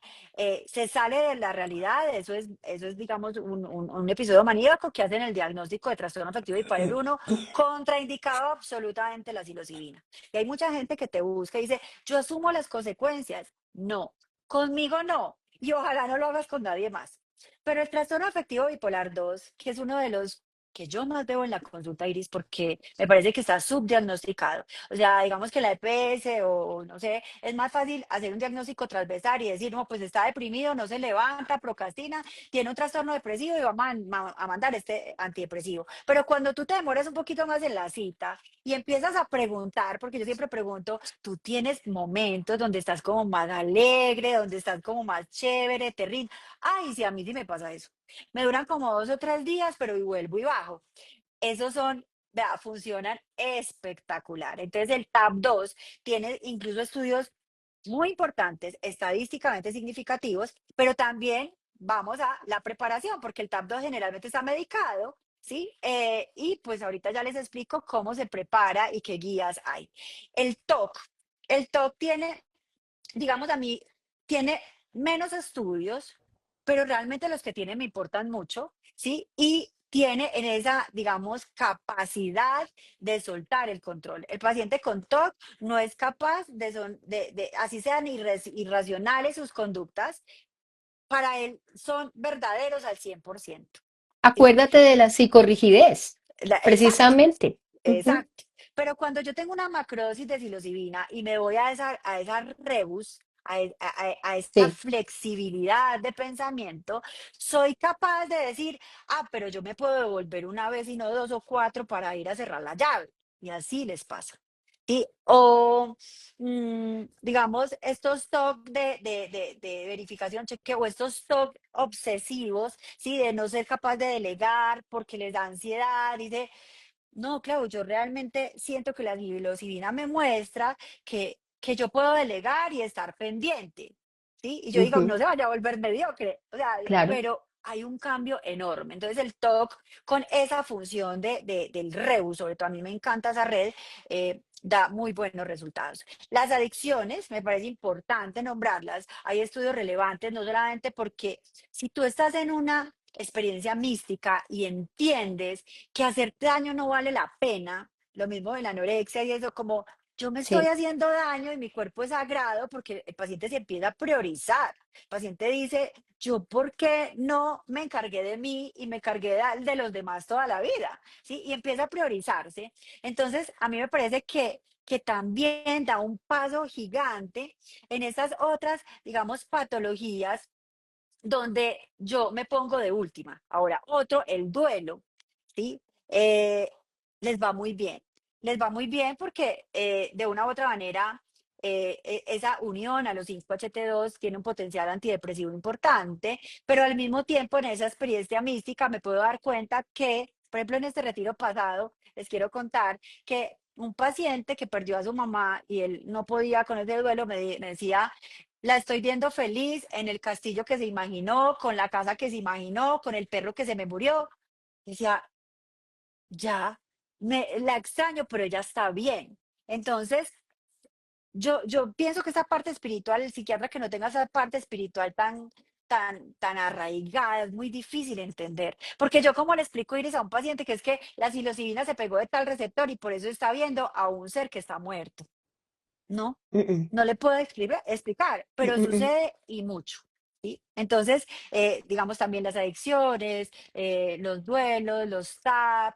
se sale de la realidad, eso es digamos, un episodio maníaco que hacen el diagnóstico de trastorno afectivo bipolar uno contraindicado absolutamente la psilocibina. Y hay mucha gente que te busca y dice, yo asumo las consecuencias. No, conmigo no. Y ojalá no lo hagas con nadie más. Pero el trastorno afectivo bipolar 2, que es uno de los que yo más veo en la consulta, Iris, porque me parece que está subdiagnosticado. O sea, digamos que la EPS o no sé, es más fácil hacer un diagnóstico transversal y decir, no, pues está deprimido, no se levanta, procrastina, tiene un trastorno depresivo y vamos a mandar este antidepresivo. Pero cuando tú te demoras un poquito más en la cita y empiezas a preguntar, porque yo siempre pregunto, tú tienes momentos donde estás como más alegre, donde estás como más chévere, te ríes. Ay, sí, a mí sí me pasa eso. Me duran como 2 o 3 días, pero y vuelvo y bajo. Esos son, vea, funcionan espectacular. Entonces el TAP2 tiene incluso estudios muy importantes, estadísticamente significativos, pero también vamos a la preparación, porque el TAP2 generalmente está medicado, ¿sí? Y pues ahorita ya les explico cómo se prepara y qué guías hay. El TOC, el TOC tiene, digamos a mí, tiene menos estudios, pero realmente los que tiene me importan mucho, ¿sí? Y tiene en esa, digamos, capacidad de soltar el control. El paciente con TOC no es capaz así sean irracionales sus conductas, para él son verdaderos al 100%, ¿sí? Acuérdate de la psicorrigidez, Exacto. precisamente. Ujú. Exacto. Pero cuando yo tengo una macrodosis de psilocibina y me voy a esa rebus, a esta Sí, flexibilidad de pensamiento, soy capaz de decir, ah, pero yo me puedo devolver una vez y no dos o cuatro para ir a cerrar la llave. Y así les pasa. ¿Sí? O, digamos, estos TOC de verificación, chequeo, o estos TOC obsesivos, ¿sí? De no ser capaz de delegar porque les da ansiedad, dice, no, claro, yo realmente siento que la psilocibina me muestra que yo puedo delegar y estar pendiente, ¿sí? Y yo digo, ujú, no se vaya a volver mediocre, o sea, claro. pero hay un cambio enorme. Entonces el TOC con esa función del REU, sobre todo a mí me encanta esa red, da muy buenos resultados. Las adicciones, me parece importante nombrarlas. Hay estudios relevantes, no solamente porque si tú estás en una experiencia mística y entiendes que hacerte daño no vale la pena, lo mismo de la anorexia y eso, como yo me estoy Sí, haciendo daño y mi cuerpo es sagrado porque el paciente se empieza a priorizar. El paciente dice, yo por qué no me encargué de mí y me cargué de los demás toda la vida, ¿sí? Y empieza a priorizarse. Entonces, a mí me parece que también da un paso gigante en esas otras, digamos, patologías donde yo me pongo de última. Ahora, otro, el duelo, ¿sí? Eh, les va muy bien. Les va muy bien porque de una u otra manera esa unión a los 5-HT2 tiene un potencial antidepresivo importante, pero al mismo tiempo en esa experiencia mística me puedo dar cuenta que, por ejemplo, en este retiro pasado, les quiero contar que un paciente que perdió a su mamá y él no podía con ese duelo me decía, la estoy viendo feliz en el castillo que se imaginó, con la casa que se imaginó, con el perro que se me murió. Decía, ya, la extraño, pero ella está bien. Entonces, yo pienso que esa parte espiritual, el psiquiatra que no tenga esa parte espiritual tan arraigada, es muy difícil entender. Porque yo, como le explico, Iris, a un paciente que es que la psilocibina se pegó de tal receptor y por eso está viendo a un ser que está muerto. No, mm, mm, no le puedo explicar, mm, pero mm, mm. sucede y mucho. ¿Sí? Entonces, digamos también las adicciones, los duelos, los TAP,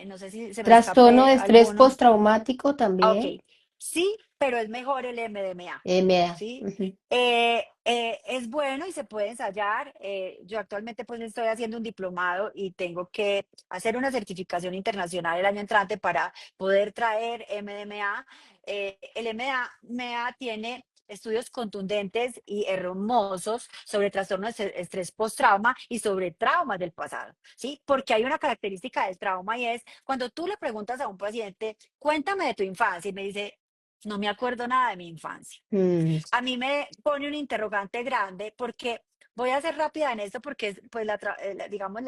no sé si se me Trastorno escape de estrés alguno. postraumático Ah, ok, también. sí, pero es mejor el MDMA, Me da. ¿sí? Ujú. Es bueno y se puede ensayar. Yo actualmente pues estoy haciendo un diplomado y tengo que hacer una certificación internacional el año entrante para poder traer MDMA. El MDMA tiene estudios contundentes y hermosos sobre trastornos de estrés postrauma y sobre traumas del pasado, ¿sí? Porque hay una característica del trauma y es cuando tú le preguntas a un paciente, cuéntame de tu infancia y me dice, no me acuerdo nada de mi infancia. Mm, A mí me pone un interrogante grande porque voy a ser rápida en esto porque pues digamos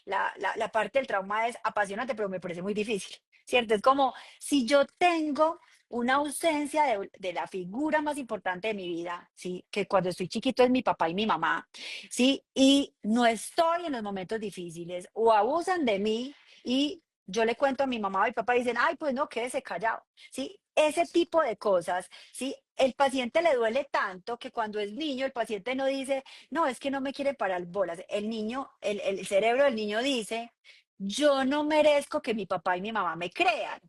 la parte del trauma es apasionante, pero me parece muy difícil, ¿cierto? Es como si yo tengo una ausencia de la figura más importante de mi vida, ¿sí? Que cuando estoy chiquito es mi papá y mi mamá, ¿sí? Y no estoy en los momentos difíciles o abusan de mí y yo le cuento a mi mamá o a mi papá y dicen, ay, pues no, quédese callado, ¿sí? Ese tipo de cosas, ¿sí? El paciente le duele tanto que cuando es niño, el paciente no dice, no, es que no me quiere parar bolas. El niño, el cerebro del niño dice, yo no merezco que mi papá y mi mamá me crean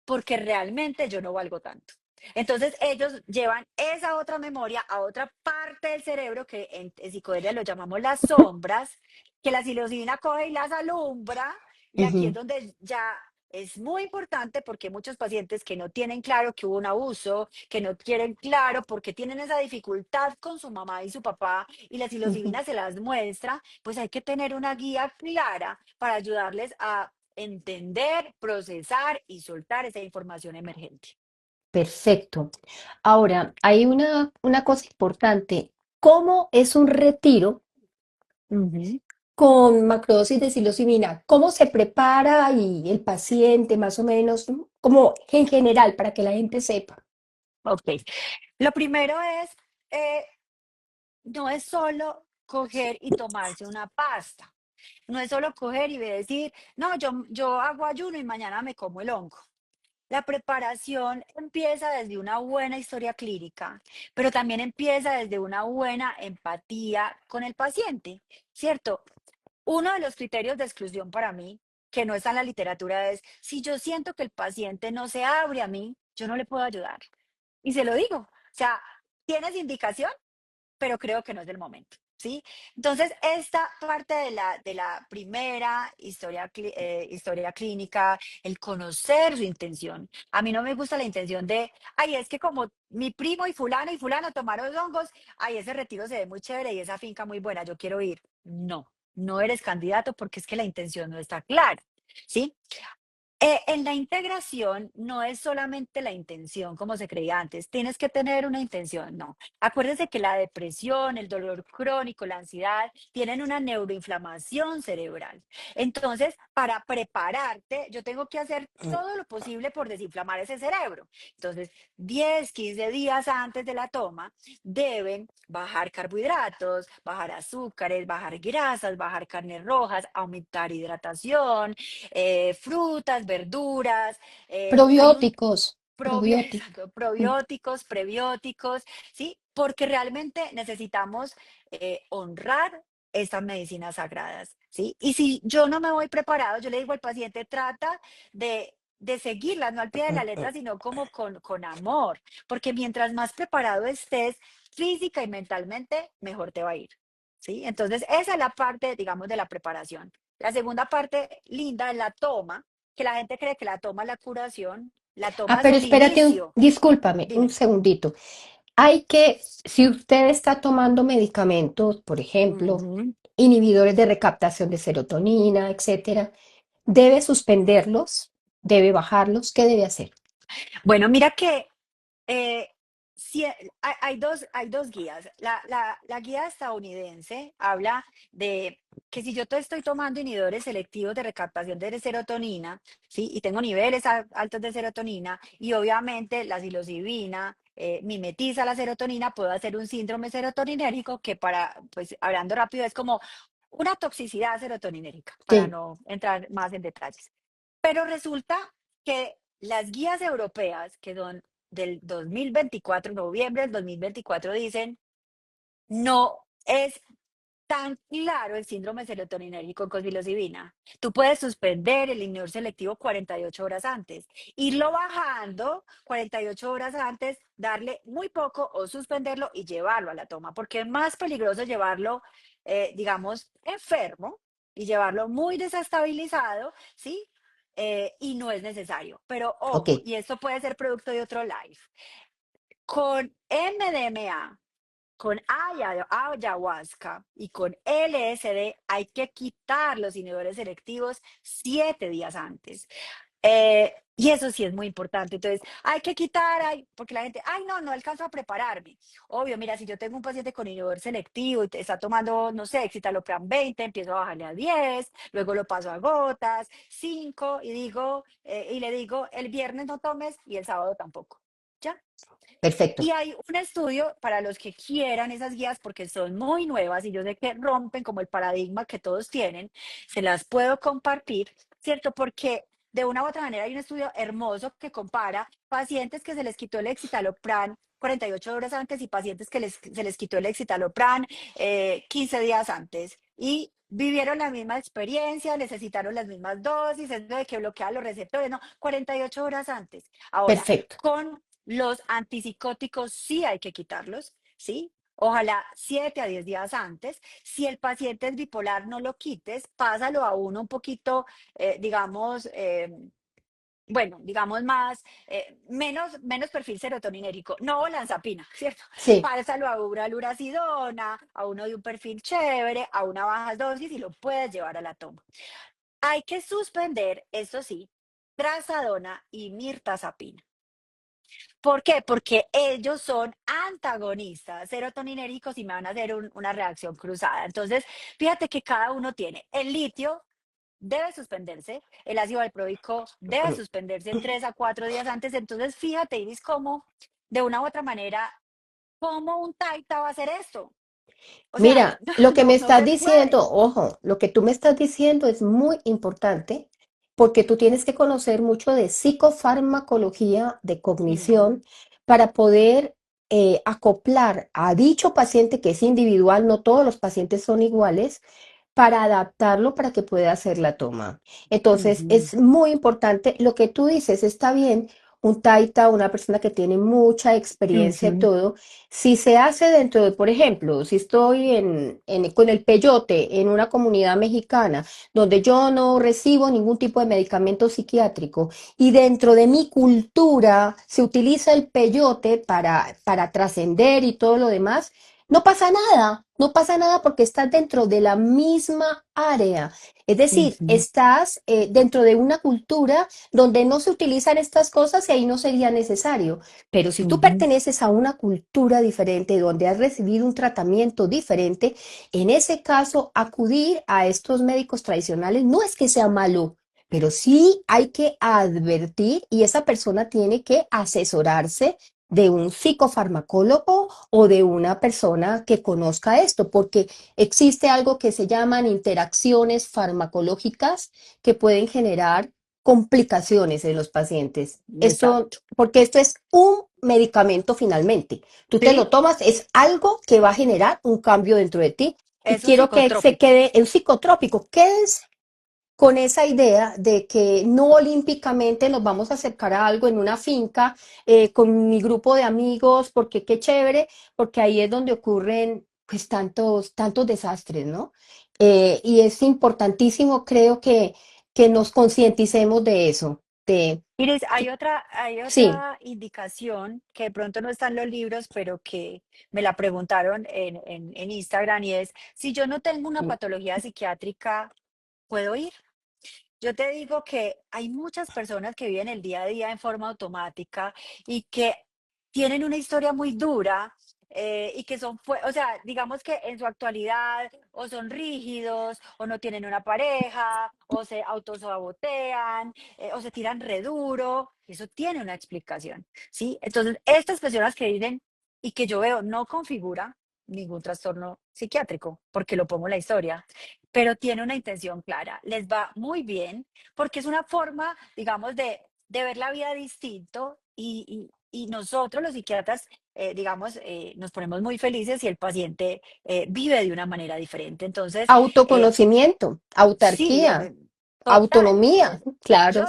porque realmente yo no valgo tanto. Entonces ellos llevan esa otra memoria a otra parte del cerebro que en psicodelia lo llamamos las sombras, que la psilocibina coge y las alumbra, y aquí es ujú, donde ya es muy importante porque hay muchos pacientes que no tienen claro que hubo un abuso, que no quieren claro porque tienen esa dificultad con su mamá y su papá y la ujú. psilocibina se las muestra, pues hay que tener una guía clara para ayudarles a entender, procesar y soltar esa información emergente. Perfecto. Ahora, hay una cosa importante. ¿Cómo es un retiro Ujú. con macrodosis de psilocibina? ¿Cómo se prepara y el paciente, más o menos, como en general, para que la gente sepa? Ok. Lo primero es, eh, no es solo coger y tomarse una pasta. No es solo coger y decir, no, yo hago ayuno y mañana me como el hongo. La preparación empieza desde una buena historia clínica, pero también empieza desde una buena empatía con el paciente, ¿cierto? Uno de los criterios de exclusión para mí, que no está en la literatura, es si yo siento que el paciente no se abre a mí, yo no le puedo ayudar. Y se lo digo. O sea, ¿tienes indicación? Pero creo que no es el momento, ¿sí? Entonces, esta parte de la primera historia clínica, el conocer su intención. A mí no me gusta la intención de, ay, es que como mi primo y fulano tomaron hongos, ay, ese retiro se ve muy chévere y esa finca muy buena, yo quiero ir. No, no eres candidato porque es que la intención no está clara, ¿sí? En la integración no es solamente la intención, como se creía antes, tienes que tener una intención, no. Acuérdense que la depresión, el dolor crónico, la ansiedad, tienen una neuroinflamación cerebral. Entonces, para prepararte, yo tengo que hacer todo lo posible por desinflamar ese cerebro. Entonces, 10, 15 días antes de la toma, deben bajar carbohidratos, bajar azúcares, bajar grasas, bajar carnes rojas, aumentar hidratación, frutas, verduras, hay un Probióticos, probióticos. exacto, Mm, probióticos, prebióticos, ¿sí? Porque realmente necesitamos honrar estas medicinas sagradas, ¿sí? Y si yo no me voy preparado, yo le digo al paciente, trata de seguirlas, no al pie de la letra, sino como con amor, porque mientras más preparado estés física y mentalmente, mejor te va a ir, ¿sí? Entonces, esa es la parte, digamos, de la preparación. La segunda parte linda es la toma, que la gente cree que la toma es la curación, la Ah, toma es pero el espérate, inicio. discúlpame, un Dime. segundito. Hay que, si usted está tomando medicamentos, por ejemplo, Ujú. inhibidores de recaptación de serotonina, etcétera, debe suspenderlos, debe bajarlos, ¿qué debe hacer? Bueno, mira que eh, hay dos guías. La guía estadounidense habla de que si yo estoy tomando inhibidores selectivos de recaptación de serotonina, ¿sí? Y tengo niveles altos de serotonina, y obviamente la psilocibina mimetiza la serotonina, puedo hacer un síndrome serotoninérgico que pues hablando rápido, es como una toxicidad serotoninérgica, para Sí. no entrar más en detalles. Pero resulta que las guías europeas, que son del 2024, noviembre del 2024, dicen, no es tan claro el síndrome serotoninérgico con psilocibina. Tú puedes suspender el inhibidor selectivo 48 horas antes, irlo bajando 48 horas antes, darle muy poco o suspenderlo y llevarlo a la toma, porque es más peligroso llevarlo, digamos, enfermo y llevarlo muy desestabilizado, ¿sí? Y no es necesario. Pero Ok, ojo, y esto puede ser producto de otro live. Con MDMA, con ayahuasca y con LSD hay que quitar los inhibidores selectivos 7 días antes. Y eso sí es muy importante. Entonces, hay que quitar, porque la gente, ay, no, no alcanzo a prepararme. Obvio, mira, si yo tengo un paciente con inhibidor selectivo y está tomando, no sé, citalopram 20, empiezo a bajarle a 10, luego lo paso a gotas, 5, y digo, y le digo, el viernes no tomes y el sábado tampoco. ¿Ya? Y perfecto. hay un estudio para los que quieran esas guías porque son muy nuevas y yo sé que rompen como el paradigma que todos tienen, se las puedo compartir, ¿cierto? Porque de una u otra manera hay un estudio hermoso que compara pacientes que se les quitó el escitalopram 48 horas antes y pacientes que se les quitó el escitalopram 15 días antes. Y vivieron la misma experiencia, necesitaron las mismas dosis, eso de que bloquea los receptores, no, 48 horas antes. Ahora, Perfecto. con los antipsicóticos sí hay que quitarlos, ¿sí? Ojalá 7 a 10 días antes. Si el paciente es bipolar, no lo quites, pásalo a uno un poquito, digamos, bueno, digamos más, menos perfil serotoninérico, no olanzapina, ¿cierto? Sí, Pásalo a una luracidona, a uno de un perfil chévere, a una baja dosis y lo puedes llevar a la toma. Hay que suspender, eso sí, trazadona y mirtazapina. ¿Por qué? Porque ellos son antagonistas serotoninérgicos y me van a hacer una reacción cruzada. Entonces, fíjate que cada uno tiene el litio. Debe suspenderse, el ácido valproico debe suspenderse 3 a 4 días antes. Entonces, fíjate, Iris, cómo de una u otra manera, cómo un taita va a hacer esto. O sea, mira, lo que me no estás se puede. diciendo, ojo, lo que tú me estás diciendo es muy importante porque tú tienes que conocer mucho de psicofarmacología, de Ujú, cognición, para poder acoplar a dicho paciente que es individual, no todos los pacientes son iguales, para adaptarlo para que pueda hacer la toma. Entonces, ujú, es muy importante lo que tú dices, está bien, un taita, una persona que tiene mucha experiencia y ujú, todo, si se hace dentro de, por ejemplo, si estoy con el peyote en una comunidad mexicana donde yo no recibo ningún tipo de medicamento psiquiátrico y dentro de mi cultura se utiliza el peyote para trascender y todo lo demás, no pasa nada, no pasa nada porque estás dentro de la misma área. Es decir, ujú, estás dentro de una cultura donde no se utilizan estas cosas y ahí no sería necesario. Pero si tú ujú, perteneces a una cultura diferente, donde has recibido un tratamiento diferente, en ese caso, acudir a estos médicos tradicionales no es que sea malo, pero sí hay que advertir y esa persona tiene que asesorarse de un psicofarmacólogo o de una persona que conozca esto, porque existe algo que se llaman interacciones farmacológicas que pueden generar complicaciones en los pacientes. Esto, exacto. porque esto es un medicamento finalmente. Tú te lo Sí, tomas, es algo que va a generar un cambio dentro de ti y es un quiero que se psicotrópico. quede en psicotrópico. Quédense con esa idea de que no olímpicamente nos vamos a acercar a algo en una finca con mi grupo de amigos, porque qué chévere, porque ahí es donde ocurren pues tantos desastres, ¿no? Y es importantísimo, creo que nos concienticemos de eso, de Iris, que- hay sí, otra indicación que de pronto no está en los libros, pero que me la preguntaron en Instagram y es, si yo no tengo una patología psiquiátrica, ¿puedo ir? Yo te digo que hay muchas personas que viven el día a día en forma automática y que tienen una historia muy dura y que son, o sea, digamos que en su actualidad o son rígidos o no tienen una pareja o se autosabotean o se tiran re duro. Eso tiene una explicación, ¿sí? Entonces, estas personas que viven y que yo veo no configura ningún trastorno psiquiátrico, porque lo pongo en la historia, pero tiene una intención clara, les va muy bien, porque es una forma, digamos, de ver la vida distinto y nosotros los psiquiatras, digamos, nos ponemos muy felices si el paciente vive de una manera diferente. Entonces, Autoconocimiento, sí, autarquía, total. autonomía, claro.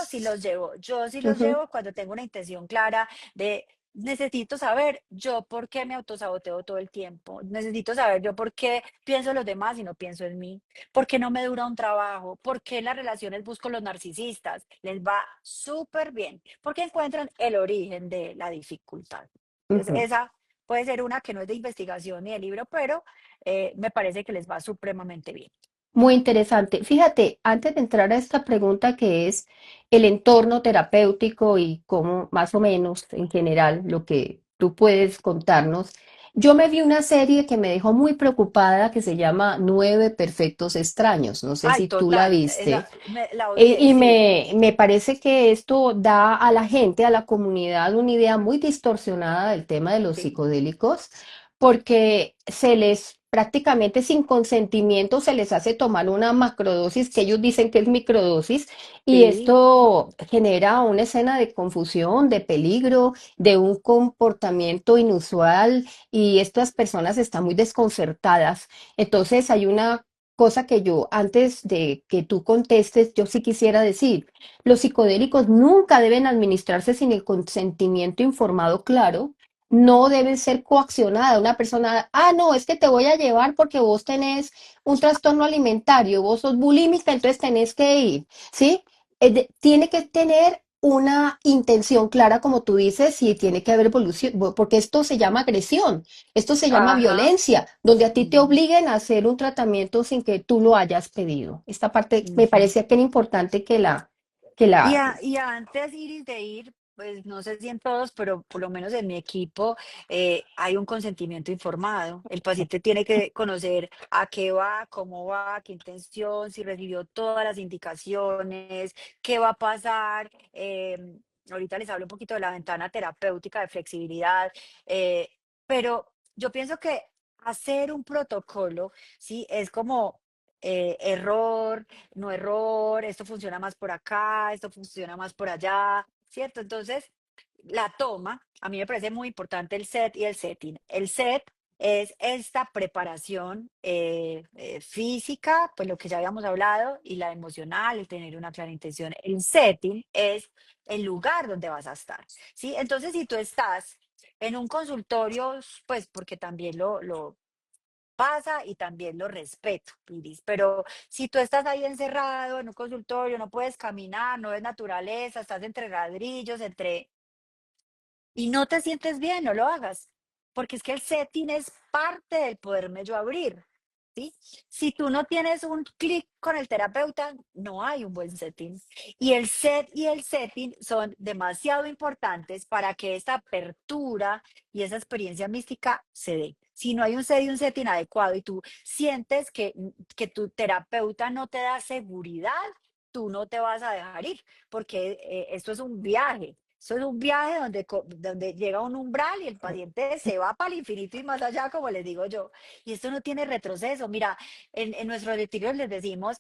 Yo sí los Ujú, llevo cuando tengo una intención clara de necesito saber yo por qué me autosaboteo todo el tiempo, necesito saber yo por qué pienso en los demás y no pienso en mí, por qué no me dura un trabajo, por qué en las relaciones busco los narcisistas, les va súper bien, porque encuentran el origen de la dificultad. Entonces, ujú. esa puede ser una que no es de investigación ni de libro, pero me parece que les va supremamente bien. Muy interesante. Fíjate, antes de entrar a esta pregunta que es el entorno terapéutico y cómo más o menos en general lo que tú puedes contarnos, yo me vi una serie que me dejó muy preocupada que se llama Nueve Perfectos Extraños. No sé Ay, si tú la total, viste. la odié, Y sí. me parece que esto da a la gente, a la comunidad, una idea muy distorsionada del tema de los Sí, psicodélicos, porque se les prácticamente sin consentimiento se les hace tomar una macrodosis que ellos dicen que es microdosis, y sí, esto genera una escena de confusión, de peligro, de un comportamiento inusual, y estas personas están muy desconcertadas. Entonces hay una cosa que yo, antes de que tú contestes, yo sí quisiera decir, los psicodélicos nunca deben administrarse sin el consentimiento informado claro, no deben ser coaccionadas. Una persona, ah, no, es que te voy a llevar porque vos tenés un trastorno alimentario, vos sos bulímica, entonces tenés que ir, ¿sí? Tiene que tener una intención clara, como tú dices, y tiene que haber evolución, porque esto se llama agresión. Esto se llama ajá. violencia, donde a ti te Ujú, obliguen a hacer un tratamiento sin que tú lo hayas pedido. Esta parte me ujú. parecía que era importante que la. Y antes, Iris, de ir, pues no sé si en todos, pero por lo menos en mi equipo hay un consentimiento informado. El paciente tiene que conocer a qué va, cómo va, qué intención, si recibió todas las indicaciones, qué va a pasar. Ahorita les hablo un poquito de la ventana terapéutica de flexibilidad, eh, pero yo pienso que hacer un protocolo, ¿sí? Es como error, no error, esto funciona más por acá, esto funciona más por allá, ¿cierto? Entonces, la toma, a mí me parece muy importante el set y el setting. El set es esta preparación física, pues lo que ya habíamos hablado, y la emocional, el tener una clara intención. El setting es el lugar donde vas a estar, ¿sí? Entonces, si tú estás en un consultorio, pues porque también lo pasa y también lo respeto, Iris. Pero si tú estás ahí encerrado en un consultorio, no puedes caminar, no ves naturaleza, estás entre ladrillos, y no te sientes bien, no lo hagas, porque es que el setting es parte del poderme yo abrir, ¿sí? Si tú no tienes un clic con el terapeuta, no hay un buen setting. Y el set y el setting son demasiado importantes para que esta apertura y esa experiencia mística se dé. Si no hay un set y un setting adecuado y tú sientes que tu terapeuta no te da seguridad, tú no te vas a dejar ir, porque esto es un viaje. Eso es un viaje donde llega un umbral y el paciente se va para el infinito y más allá, como les digo yo. Y esto no tiene retroceso. Mira, en nuestros retiros les decimos,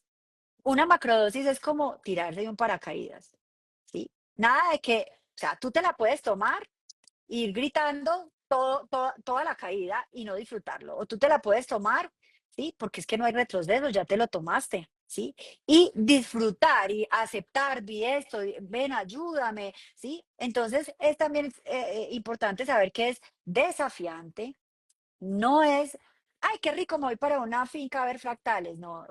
una macrodosis es como tirarse de un paracaídas, ¿sí? Nada de que, o sea, tú te la puedes tomar ir gritando toda la caída y no disfrutarlo. O tú te la puedes tomar, ¿sí? Porque es que no hay retroceso, ya te lo tomaste, ¿sí? Y disfrutar y aceptar, vi esto, ven, ayúdame, ¿sí? Entonces es también importante saber que es desafiante, no es, ay, qué rico, me voy para una finca a ver fractales, no.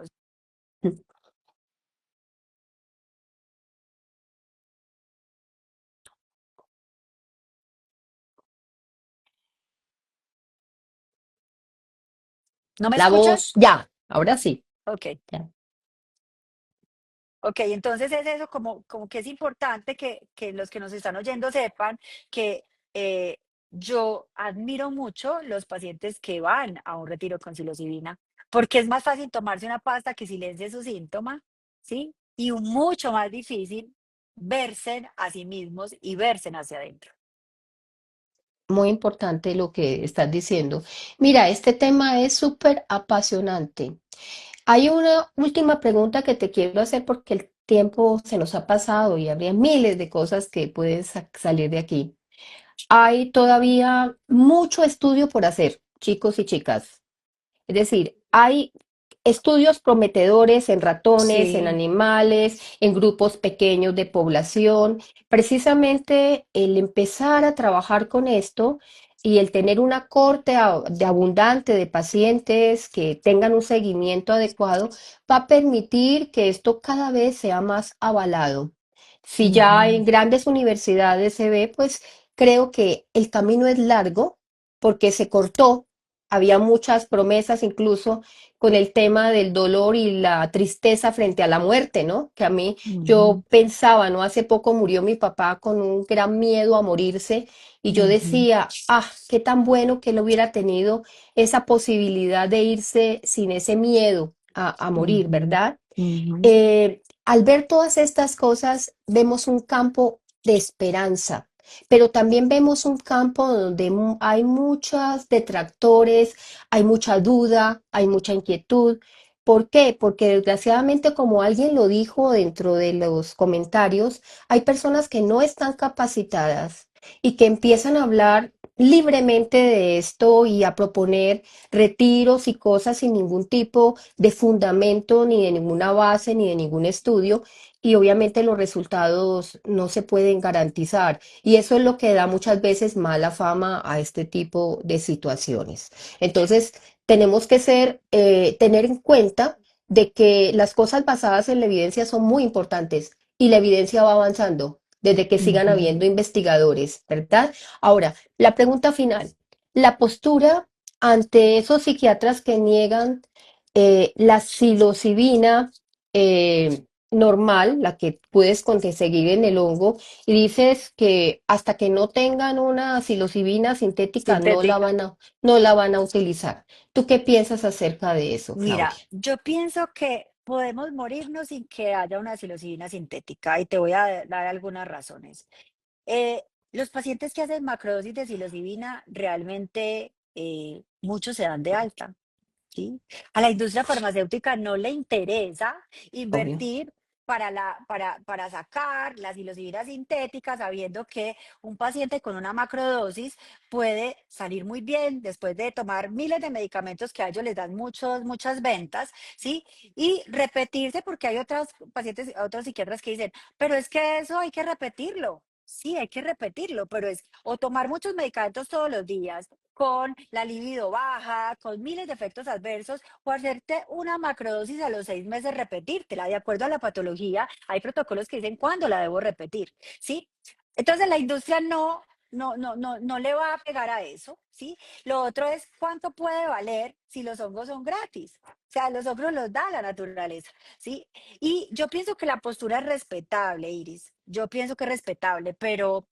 ¿No me La escuchas? voz, ya, ahora sí. Ok. Ya. Ok, entonces es eso como que es importante que los que nos están oyendo sepan que eh, yo admiro mucho los pacientes que van a un retiro con psilocibina, porque es más fácil tomarse una pasta que silencia su síntoma, ¿sí? Y mucho más difícil verse a sí mismos y verse hacia adentro. Muy importante lo que estás diciendo. Mira, este tema es súper apasionante. Hay una última pregunta que te quiero hacer porque el tiempo se nos ha pasado y habría miles de cosas que pueden salir de aquí. hay todavía mucho estudio por hacer, chicos y chicas. Es decir, hay estudios prometedores en ratones, en Sí. animales, en grupos pequeños de población. Precisamente el empezar a trabajar con esto y el tener una corte de abundante de pacientes que tengan un seguimiento adecuado va a permitir que esto cada vez sea más avalado. Si ya Ujú, en grandes universidades se ve, pues creo que el camino es largo porque se cortó. Había muchas promesas, incluso con el tema del dolor y la tristeza frente a la muerte, ¿no? Que a mí yo ujú, pensaba, ¿no? Hace poco murió mi papá con un gran miedo a morirse y yo ujú, decía, qué tan bueno que él hubiera tenido esa posibilidad de irse sin ese miedo a morir, ujú, ¿verdad? ujú, Al ver todas estas cosas, vemos un campo de esperanza, pero también vemos un campo donde hay muchos detractores, hay mucha duda, hay mucha inquietud. ¿Por qué? Porque desgraciadamente, como alguien lo dijo dentro de los comentarios, hay personas que no están capacitadas y que empiezan a hablar libremente de esto y a proponer retiros y cosas sin ningún tipo de fundamento, ni de ninguna base, ni de ningún estudio, y obviamente los resultados no se pueden garantizar. Y eso es lo que da muchas veces mala fama a este tipo de situaciones. Entonces, tenemos que tener en cuenta de que las cosas basadas en la evidencia son muy importantes y la evidencia va avanzando desde que sigan ujú. habiendo investigadores, ¿verdad? Ahora, la pregunta final, la postura ante esos psiquiatras que niegan la psilocibina normal, la que puedes conseguir en el hongo, y dices que hasta que no tengan una psilocibina sintética Sintética. no la van a utilizar. ¿Tú qué piensas acerca de eso, Mira, Claudia? yo pienso que podemos morirnos sin que haya una psilocibina sintética y te voy a dar algunas razones. Los pacientes que hacen macrodosis de psilocibina realmente muchos se dan de alta. ¿Sí? A la industria farmacéutica no le interesa Obvio. invertir para sacar las psilocibinas sintéticas, sabiendo que un paciente con una macrodosis puede salir muy bien después de tomar miles de medicamentos que a ellos les dan muchas ventas, ¿sí? Y repetirse porque hay otros pacientes, otros psiquiatras que dicen, pero es que eso hay que repetirlo. Sí, hay que repetirlo, pero es o tomar muchos medicamentos todos los días con la libido baja, con miles de efectos adversos, o hacerte una macrodosis a los 6 meses, repetírtela. De acuerdo a la patología, hay protocolos que dicen cuándo la debo repetir, ¿sí? Entonces la industria no le va a pegar a eso, ¿sí? Lo otro es cuánto puede valer si los hongos son gratis. O sea, los hongos los da la naturaleza, ¿sí? Y yo pienso que la postura es respetable, Iris. Yo pienso que es respetable, pero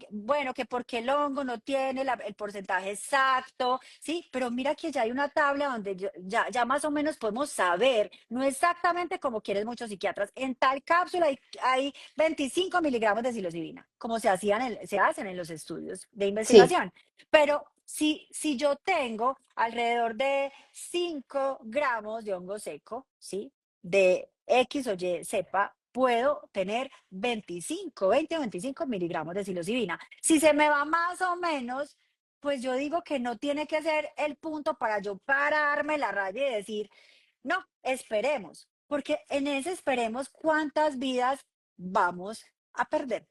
bueno, que porque el hongo no tiene el porcentaje exacto, ¿sí? Pero mira que ya hay una tabla donde ya más o menos podemos saber, no exactamente como quieren muchos psiquiatras, en tal cápsula hay 25 miligramos de psilocibina, como se hacen en los estudios de Sí, investigación. Pero si yo tengo alrededor de 5 gramos de hongo seco, ¿sí? De X o Y cepa, puedo tener 20 o 25 miligramos de psilocibina. Si se me va más o menos, pues yo digo que no tiene que ser el punto para yo pararme la raya y decir, no, esperemos, porque en ese esperemos cuántas vidas vamos a perder.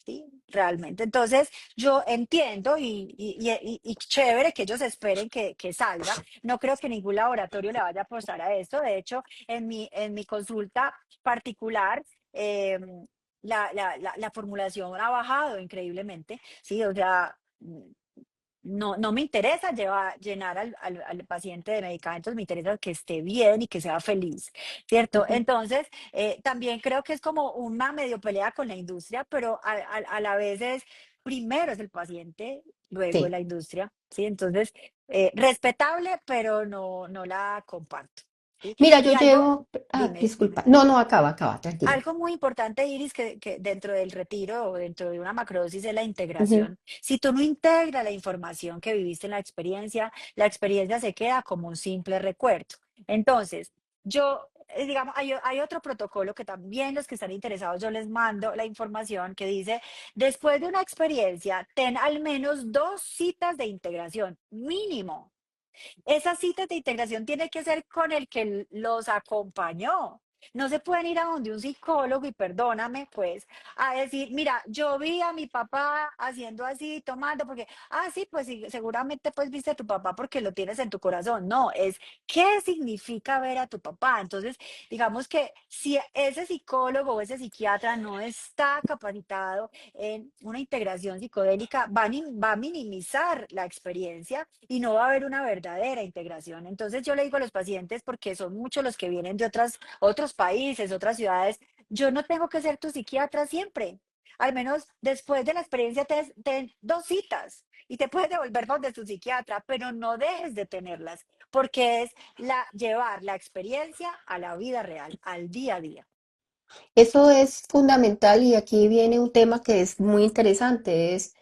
Sí, realmente. Entonces, yo entiendo y chévere que ellos esperen que salga. No creo que ningún laboratorio le vaya a apostar a esto. De hecho, en mi consulta particular, eh, la formulación ha bajado increíblemente. Sí, o sea, no me interesa llenar al paciente de medicamentos, me interesa que esté bien y que sea feliz, ¿cierto? ujú, Entonces, también creo que es como una medio pelea con la industria, pero a la vez es, primero es el paciente, luego es sí. la industria, ¿sí? Entonces, respetable, pero no la comparto, ¿sí? Mira, yo Y algo, llevo, dime. disculpa, no, no, acaba, tranquila. Algo muy importante, Iris, que dentro del retiro o dentro de una macrodosis es la Ujú, integración. Si tú no integras la información que viviste en la experiencia se queda como un simple recuerdo. Entonces, yo digamos, hay otro protocolo que también los que están interesados, yo les mando la información que dice, después de una experiencia, ten al menos 2 citas de integración, mínimo. Esas citas de integración tiene que ser con el que los acompañó. No se pueden ir a donde un psicólogo y perdóname, pues, a decir, mira, yo vi a mi papá haciendo así, tomando, porque, sí, pues sí, seguramente pues viste a tu papá porque lo tienes en tu corazón. No, es qué significa ver a tu papá. Entonces, digamos que si ese psicólogo o ese psiquiatra no está capacitado en una integración psicodélica, va a minimizar la experiencia y no va a haber una verdadera integración. Entonces yo le digo a los pacientes, porque son muchos los que vienen de otros países, otras ciudades, yo no tengo que ser tu psiquiatra siempre. Al menos después de la experiencia ten 2 citas y te puedes devolver donde tu psiquiatra, pero no dejes de tenerlas, porque es llevar la experiencia a la vida real, al día a día. Eso es fundamental y aquí viene un tema que es muy interesante, es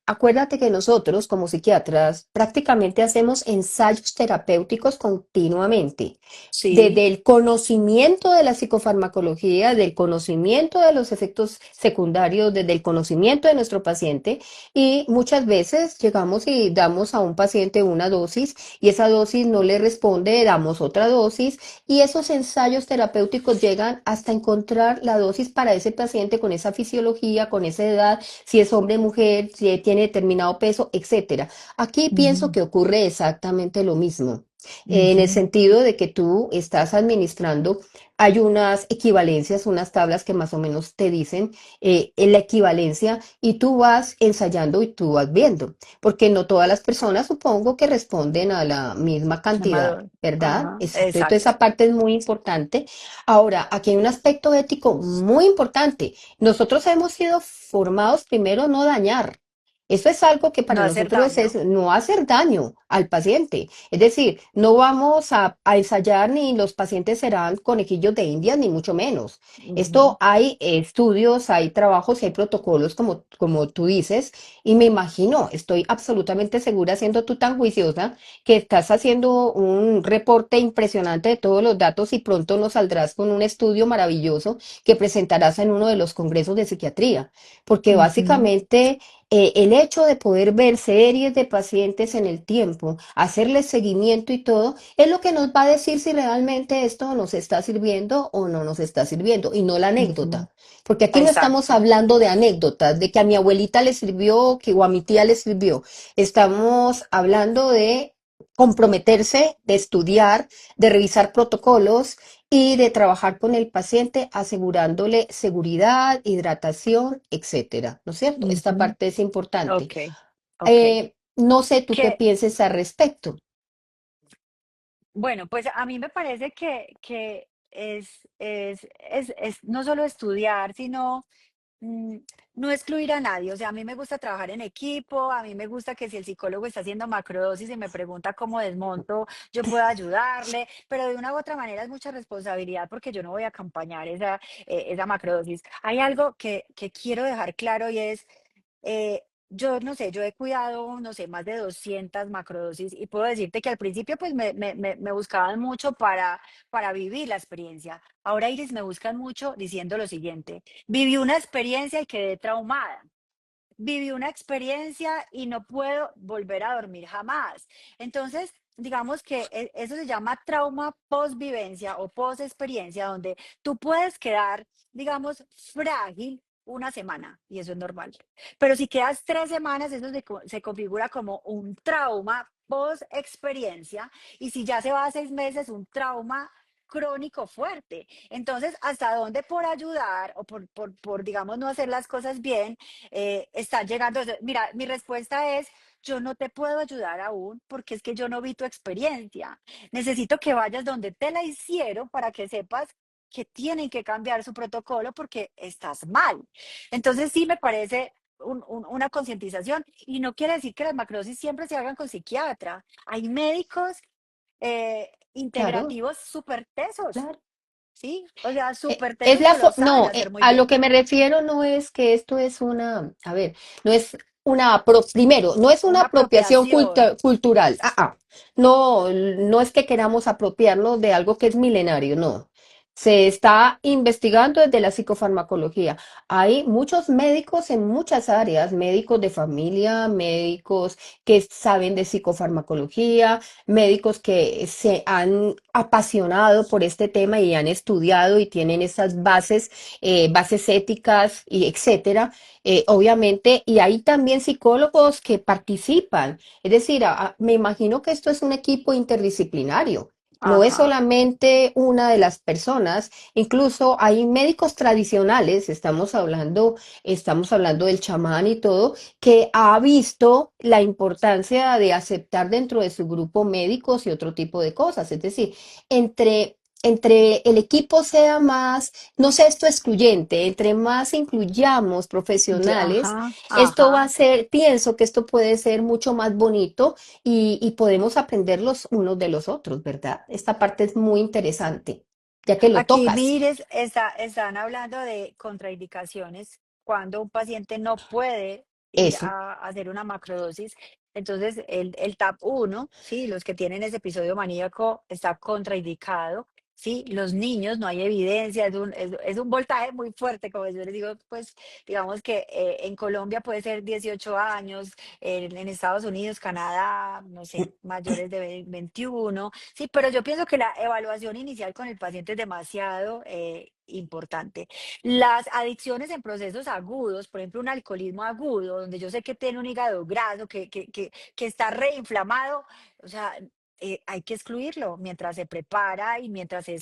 acuérdate que nosotros como psiquiatras prácticamente hacemos ensayos terapéuticos continuamente. Sí. Desde el conocimiento de la psicofarmacología, del conocimiento de los efectos secundarios, desde el conocimiento de nuestro paciente y muchas veces llegamos y damos a un paciente una dosis y esa dosis no le responde, damos otra dosis y esos ensayos terapéuticos llegan hasta encontrar la dosis para ese paciente con esa fisiología, con esa edad, si es hombre, mujer, si tiene determinado peso, etcétera. Aquí pienso Ujú, que ocurre exactamente lo mismo. En el ujú. sentido de que tú estás administrando, hay unas equivalencias, unas tablas que más o menos te dicen en la equivalencia y tú vas ensayando y tú vas viendo, porque no todas las personas supongo que responden a la misma cantidad, Amador. ¿verdad? Ajá, Exacto, entonces exacto. esa parte es muy importante. Ahora, aquí hay un aspecto ético muy importante. Nosotros hemos sido formados primero a no dañar. Eso es algo que No para hacer nosotros es daño. no hacer daño al paciente. Es decir, no vamos a ensayar ni los pacientes serán conejillos de India, ni mucho menos. Ujú, Esto hay estudios, hay trabajos, hay protocolos como tú dices, y me imagino, estoy absolutamente segura, siendo tú tan juiciosa, que estás haciendo un reporte impresionante de todos los datos y pronto nos saldrás con un estudio maravilloso que presentarás en uno de los congresos de psiquiatría, porque ujú, básicamente el hecho de poder ver series de pacientes en el tiempo, hacerles seguimiento y todo, es lo que nos va a decir si realmente esto nos está sirviendo o no nos está sirviendo, y no la ujú. anécdota. Porque aquí no estamos Exacto. hablando de anécdotas, de que a mi abuelita le sirvió, que o a mi tía le sirvió. Estamos hablando de comprometerse, de estudiar, de revisar protocolos y de trabajar con el paciente asegurándole seguridad, hidratación, etcétera, ¿no es cierto? Esta Ujú. parte es importante. Ok, ok. No sé tú qué Que, pienses al respecto. bueno, pues a mí me parece que es no solo estudiar, sino mm, no excluir a nadie. O sea, a mí me gusta trabajar en equipo, a mí me gusta que si el psicólogo está haciendo macrodosis y me pregunta cómo desmonto, yo pueda ayudarle, pero de una u otra manera es mucha responsabilidad porque yo no voy a acompañar esa macrodosis. Hay algo que quiero dejar claro y es, yo no sé, yo he cuidado, no sé, más de 200 macrodosis y puedo decirte que al principio pues me buscaban mucho para vivir la experiencia. Ahora, Iris, me buscan mucho diciendo lo siguiente. Viví una experiencia y quedé traumada. Viví una experiencia y no puedo volver a dormir jamás. Entonces, digamos que eso se llama trauma post-vivencia o post-experiencia, donde tú puedes quedar, digamos, frágil una semana y eso es normal. Pero si quedas 3 semanas, eso se configura como un trauma post-experiencia y si ya se va a 6 meses, un trauma crónico fuerte. Entonces, ¿hasta dónde por ayudar o por, digamos, no hacer las cosas bien, están llegando? Mira, mi respuesta es, yo no te puedo ayudar aún porque es que yo no vi tu experiencia. Necesito que vayas donde te la hicieron para que sepas que tienen que cambiar su protocolo porque estás mal. Entonces sí me parece una concientización y no quiere decir que las macrosis siempre se hagan con psiquiatra. Hay médicos Claro, integrativos súper tesos, claro. ¿sí? O sea, súper Es tesos que lo saben no, hacer muy a lo bien. que me refiero no es que esto es una, a ver, no es primero, no es una Una apropiación apropiación. cultural. No, no es que queramos apropiarnos de algo que es milenario, no. Se está investigando desde la psicofarmacología. Hay muchos médicos en muchas áreas, médicos de familia, médicos que saben de psicofarmacología, médicos que se han apasionado por este tema y han estudiado y tienen esas bases, bases éticas y etcétera, obviamente, y hay también psicólogos que participan. Es decir, me imagino que esto es un equipo interdisciplinario. No es Ajá. solamente una de las personas, incluso hay médicos tradicionales, estamos hablando del chamán y todo, que ha visto la importancia de aceptar dentro de su grupo médicos y otro tipo de cosas. Es decir, entre el equipo sea más, no sea esto excluyente, entre más incluyamos profesionales, Ajá, esto va a ajá. ser, pienso que esto puede ser mucho más bonito y podemos aprender los unos de los otros, ¿verdad? Esta parte es muy interesante, ya que lo Aquí, tocas. mires, están hablando de contraindicaciones cuando un paciente no puede ir Eso. a hacer una macrodosis. Entonces, el TAP 1, ¿sí? Los que tienen ese episodio maníaco está contraindicado, ¿sí? Los niños, no hay evidencia, es un voltaje muy fuerte, como yo les digo, pues digamos que en Colombia puede ser 18 años, en Estados Unidos, Canadá, no sé, mayores de 21. Sí, pero yo pienso que la evaluación inicial con el paciente es demasiado importante. Las adicciones en procesos agudos, por ejemplo, un alcoholismo agudo, donde yo sé que tiene un hígado graso, que está reinflamado, o sea, hay que excluirlo mientras se prepara y mientras se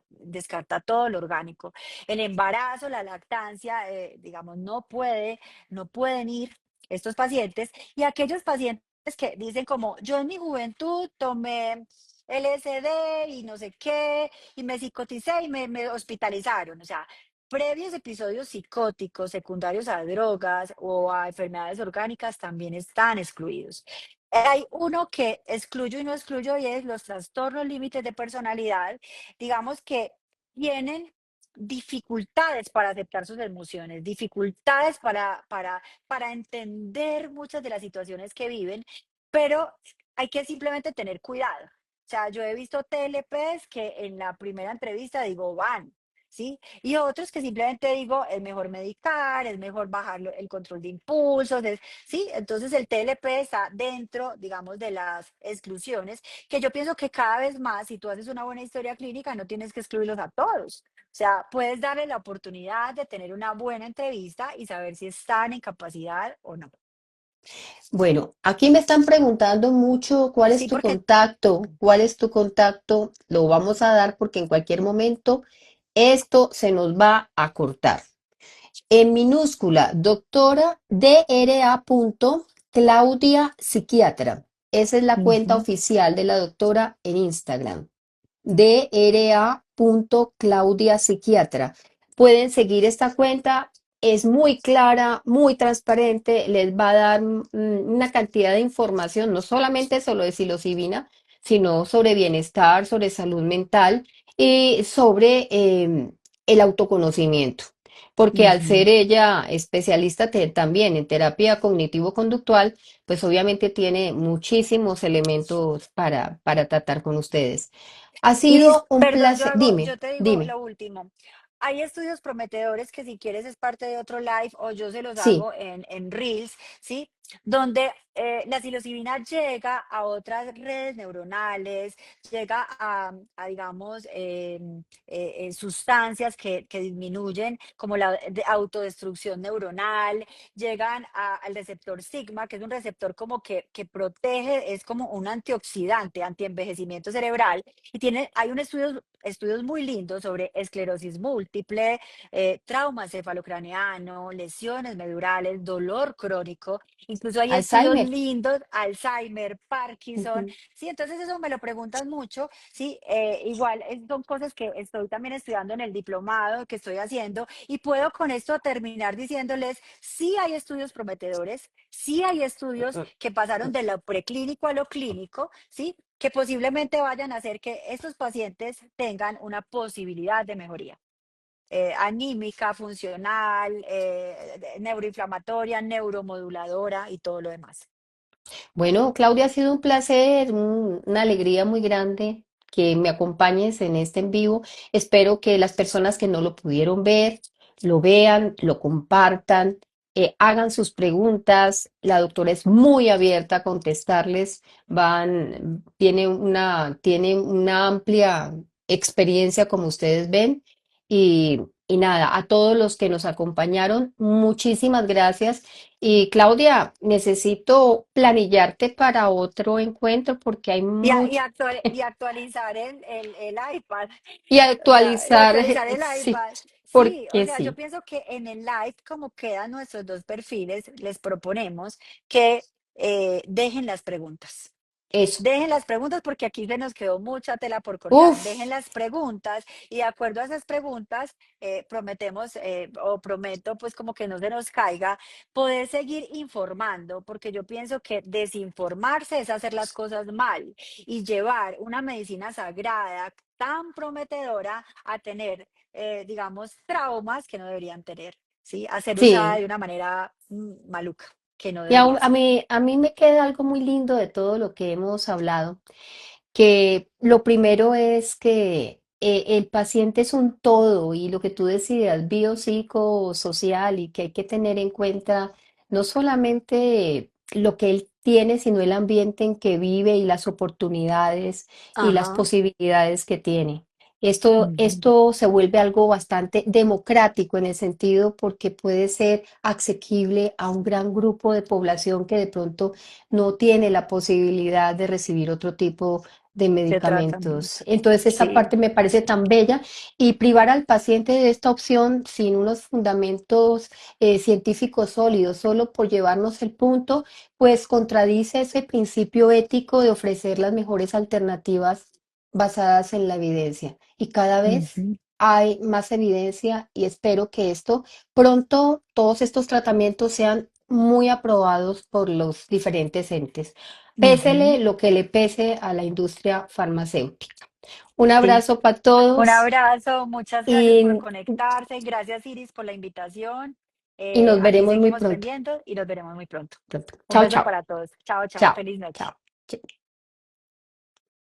descarta todo lo orgánico. El embarazo, la lactancia, digamos, no pueden ir estos pacientes y aquellos pacientes que dicen como yo en mi juventud tomé LSD y no sé qué, y me psicoticé y me hospitalizaron. O sea, previos episodios psicóticos secundarios a drogas o a enfermedades orgánicas también están excluidos. Hay uno que excluyo y no excluyo y es los trastornos límites de personalidad, digamos que tienen dificultades para aceptar sus emociones, dificultades para entender muchas de las situaciones que viven, pero hay que simplemente tener cuidado. O sea, yo he visto TLPs que en la primera entrevista digo van, ¿sí? Y otros que simplemente digo es mejor medicar, es mejor bajar el control de impulsos, ¿sí? Entonces el TLP está dentro, digamos, de las exclusiones, que yo pienso que cada vez más, si tú haces una buena historia clínica, no tienes que excluirlos a todos. O sea, puedes darle la oportunidad de tener una buena entrevista y saber si están en capacidad o no. Bueno, aquí me están preguntando mucho cuál es Sí, tu porque contacto, cuál es tu contacto. Lo vamos a dar porque en cualquier momento esto se nos va a cortar. En minúscula, doctora DRA. Claudia Psiquiatra. Esa es la cuenta ujú. oficial de la doctora en Instagram. DRA. Psiquiatra. Pueden seguir esta cuenta, es muy clara, muy transparente, les va a dar una cantidad de información, no solamente sobre psilocibina, sino sobre bienestar, sobre salud mental y sobre el autoconocimiento. Porque al Ujú. ser ella especialista también en terapia cognitivo-conductual, pues obviamente tiene muchísimos elementos para tratar con ustedes. Ha Liz, sido un perdón, placer. yo Dime, te digo dime. lo último. Hay estudios prometedores que si quieres es parte de otro live o yo se los Sí, hago en Reels, ¿sí? Donde la psilocibina llega a otras redes neuronales, llega digamos, sustancias que disminuyen como la autodestrucción neuronal, llegan al receptor sigma, que es un receptor como que protege, es como un antioxidante, antienvejecimiento cerebral y hay estudios muy lindos sobre esclerosis múltiple, trauma cefalocraneano, lesiones medurales, dolor crónico. Incluso hay estudios Alzheimer. lindos, Alzheimer, Parkinson. Ujú. Sí, entonces eso me lo preguntan mucho. Sí, igual son cosas que estoy también estudiando en el diplomado que estoy haciendo y puedo con esto terminar diciéndoles, sí hay estudios prometedores, sí hay estudios que pasaron de lo preclínico a lo clínico, ¿sí? Que posiblemente vayan a hacer que estos pacientes tengan una posibilidad de mejoría. anímica, funcional, neuroinflamatoria, neuromoduladora y todo lo demás. Bueno, Claudia, ha sido un placer, una alegría muy grande que me acompañes en este en vivo. Espero que las personas que no lo pudieron ver, lo vean, lo compartan, hagan sus preguntas. La doctora es muy abierta a contestarles. Tiene una amplia experiencia, como ustedes ven. Y nada, a todos los que nos acompañaron, muchísimas gracias. Y Claudia, necesito planillarte para otro encuentro porque hay mucho Y actualizar el iPad. y O sea, y actualizar, actualizar el sí, iPad. Sí, o porque sea, yo sí, pienso que en el live, como quedan nuestros dos perfiles, les proponemos que dejen las preguntas. eso. Dejen las preguntas porque aquí se nos quedó mucha tela por cortar. Dejen Uf, las preguntas y de acuerdo a esas preguntas prometemos o prometo pues como que no se nos caiga poder seguir informando porque yo pienso que desinformarse es hacer las cosas mal y llevar una medicina sagrada tan prometedora a tener digamos traumas que no deberían tener, ¿sí? A ser usada sí. de una manera maluca que no Y debería ser. a mí me queda algo muy lindo de todo lo que hemos hablado, que lo primero es que el paciente es un todo y lo que tú decías, biopsicosocial y que hay que tener en cuenta no solamente lo que él tiene, sino el ambiente en que vive y las oportunidades y las Ajá. posibilidades que tiene. Ujú. Esto se vuelve algo bastante democrático en el sentido porque puede ser asequible a un gran grupo de población que de pronto no tiene la posibilidad de recibir otro tipo de De tratamiento. medicamentos. Entonces, esa Sí. parte me parece tan bella y privar al paciente de esta opción sin unos fundamentos científicos sólidos, solo por llevarnos el punto, pues contradice ese principio ético de ofrecer las mejores alternativas basadas en la evidencia. Y cada vez Ujú, hay más evidencia y espero que esto pronto, todos estos tratamientos sean muy aprobados por los diferentes entes. ujú. Pésele lo que le pese a la industria farmacéutica. Un Sí. abrazo para Un todos abrazo, muchas gracias por y, conectarse. Gracias, Iris, por la invitación. y nos Aquí veremos muy seguimos pronto. pendientes y nos veremos muy pronto. Un Chao, beso chao, para todos. Chao, chao. chao, Feliz chao. noche.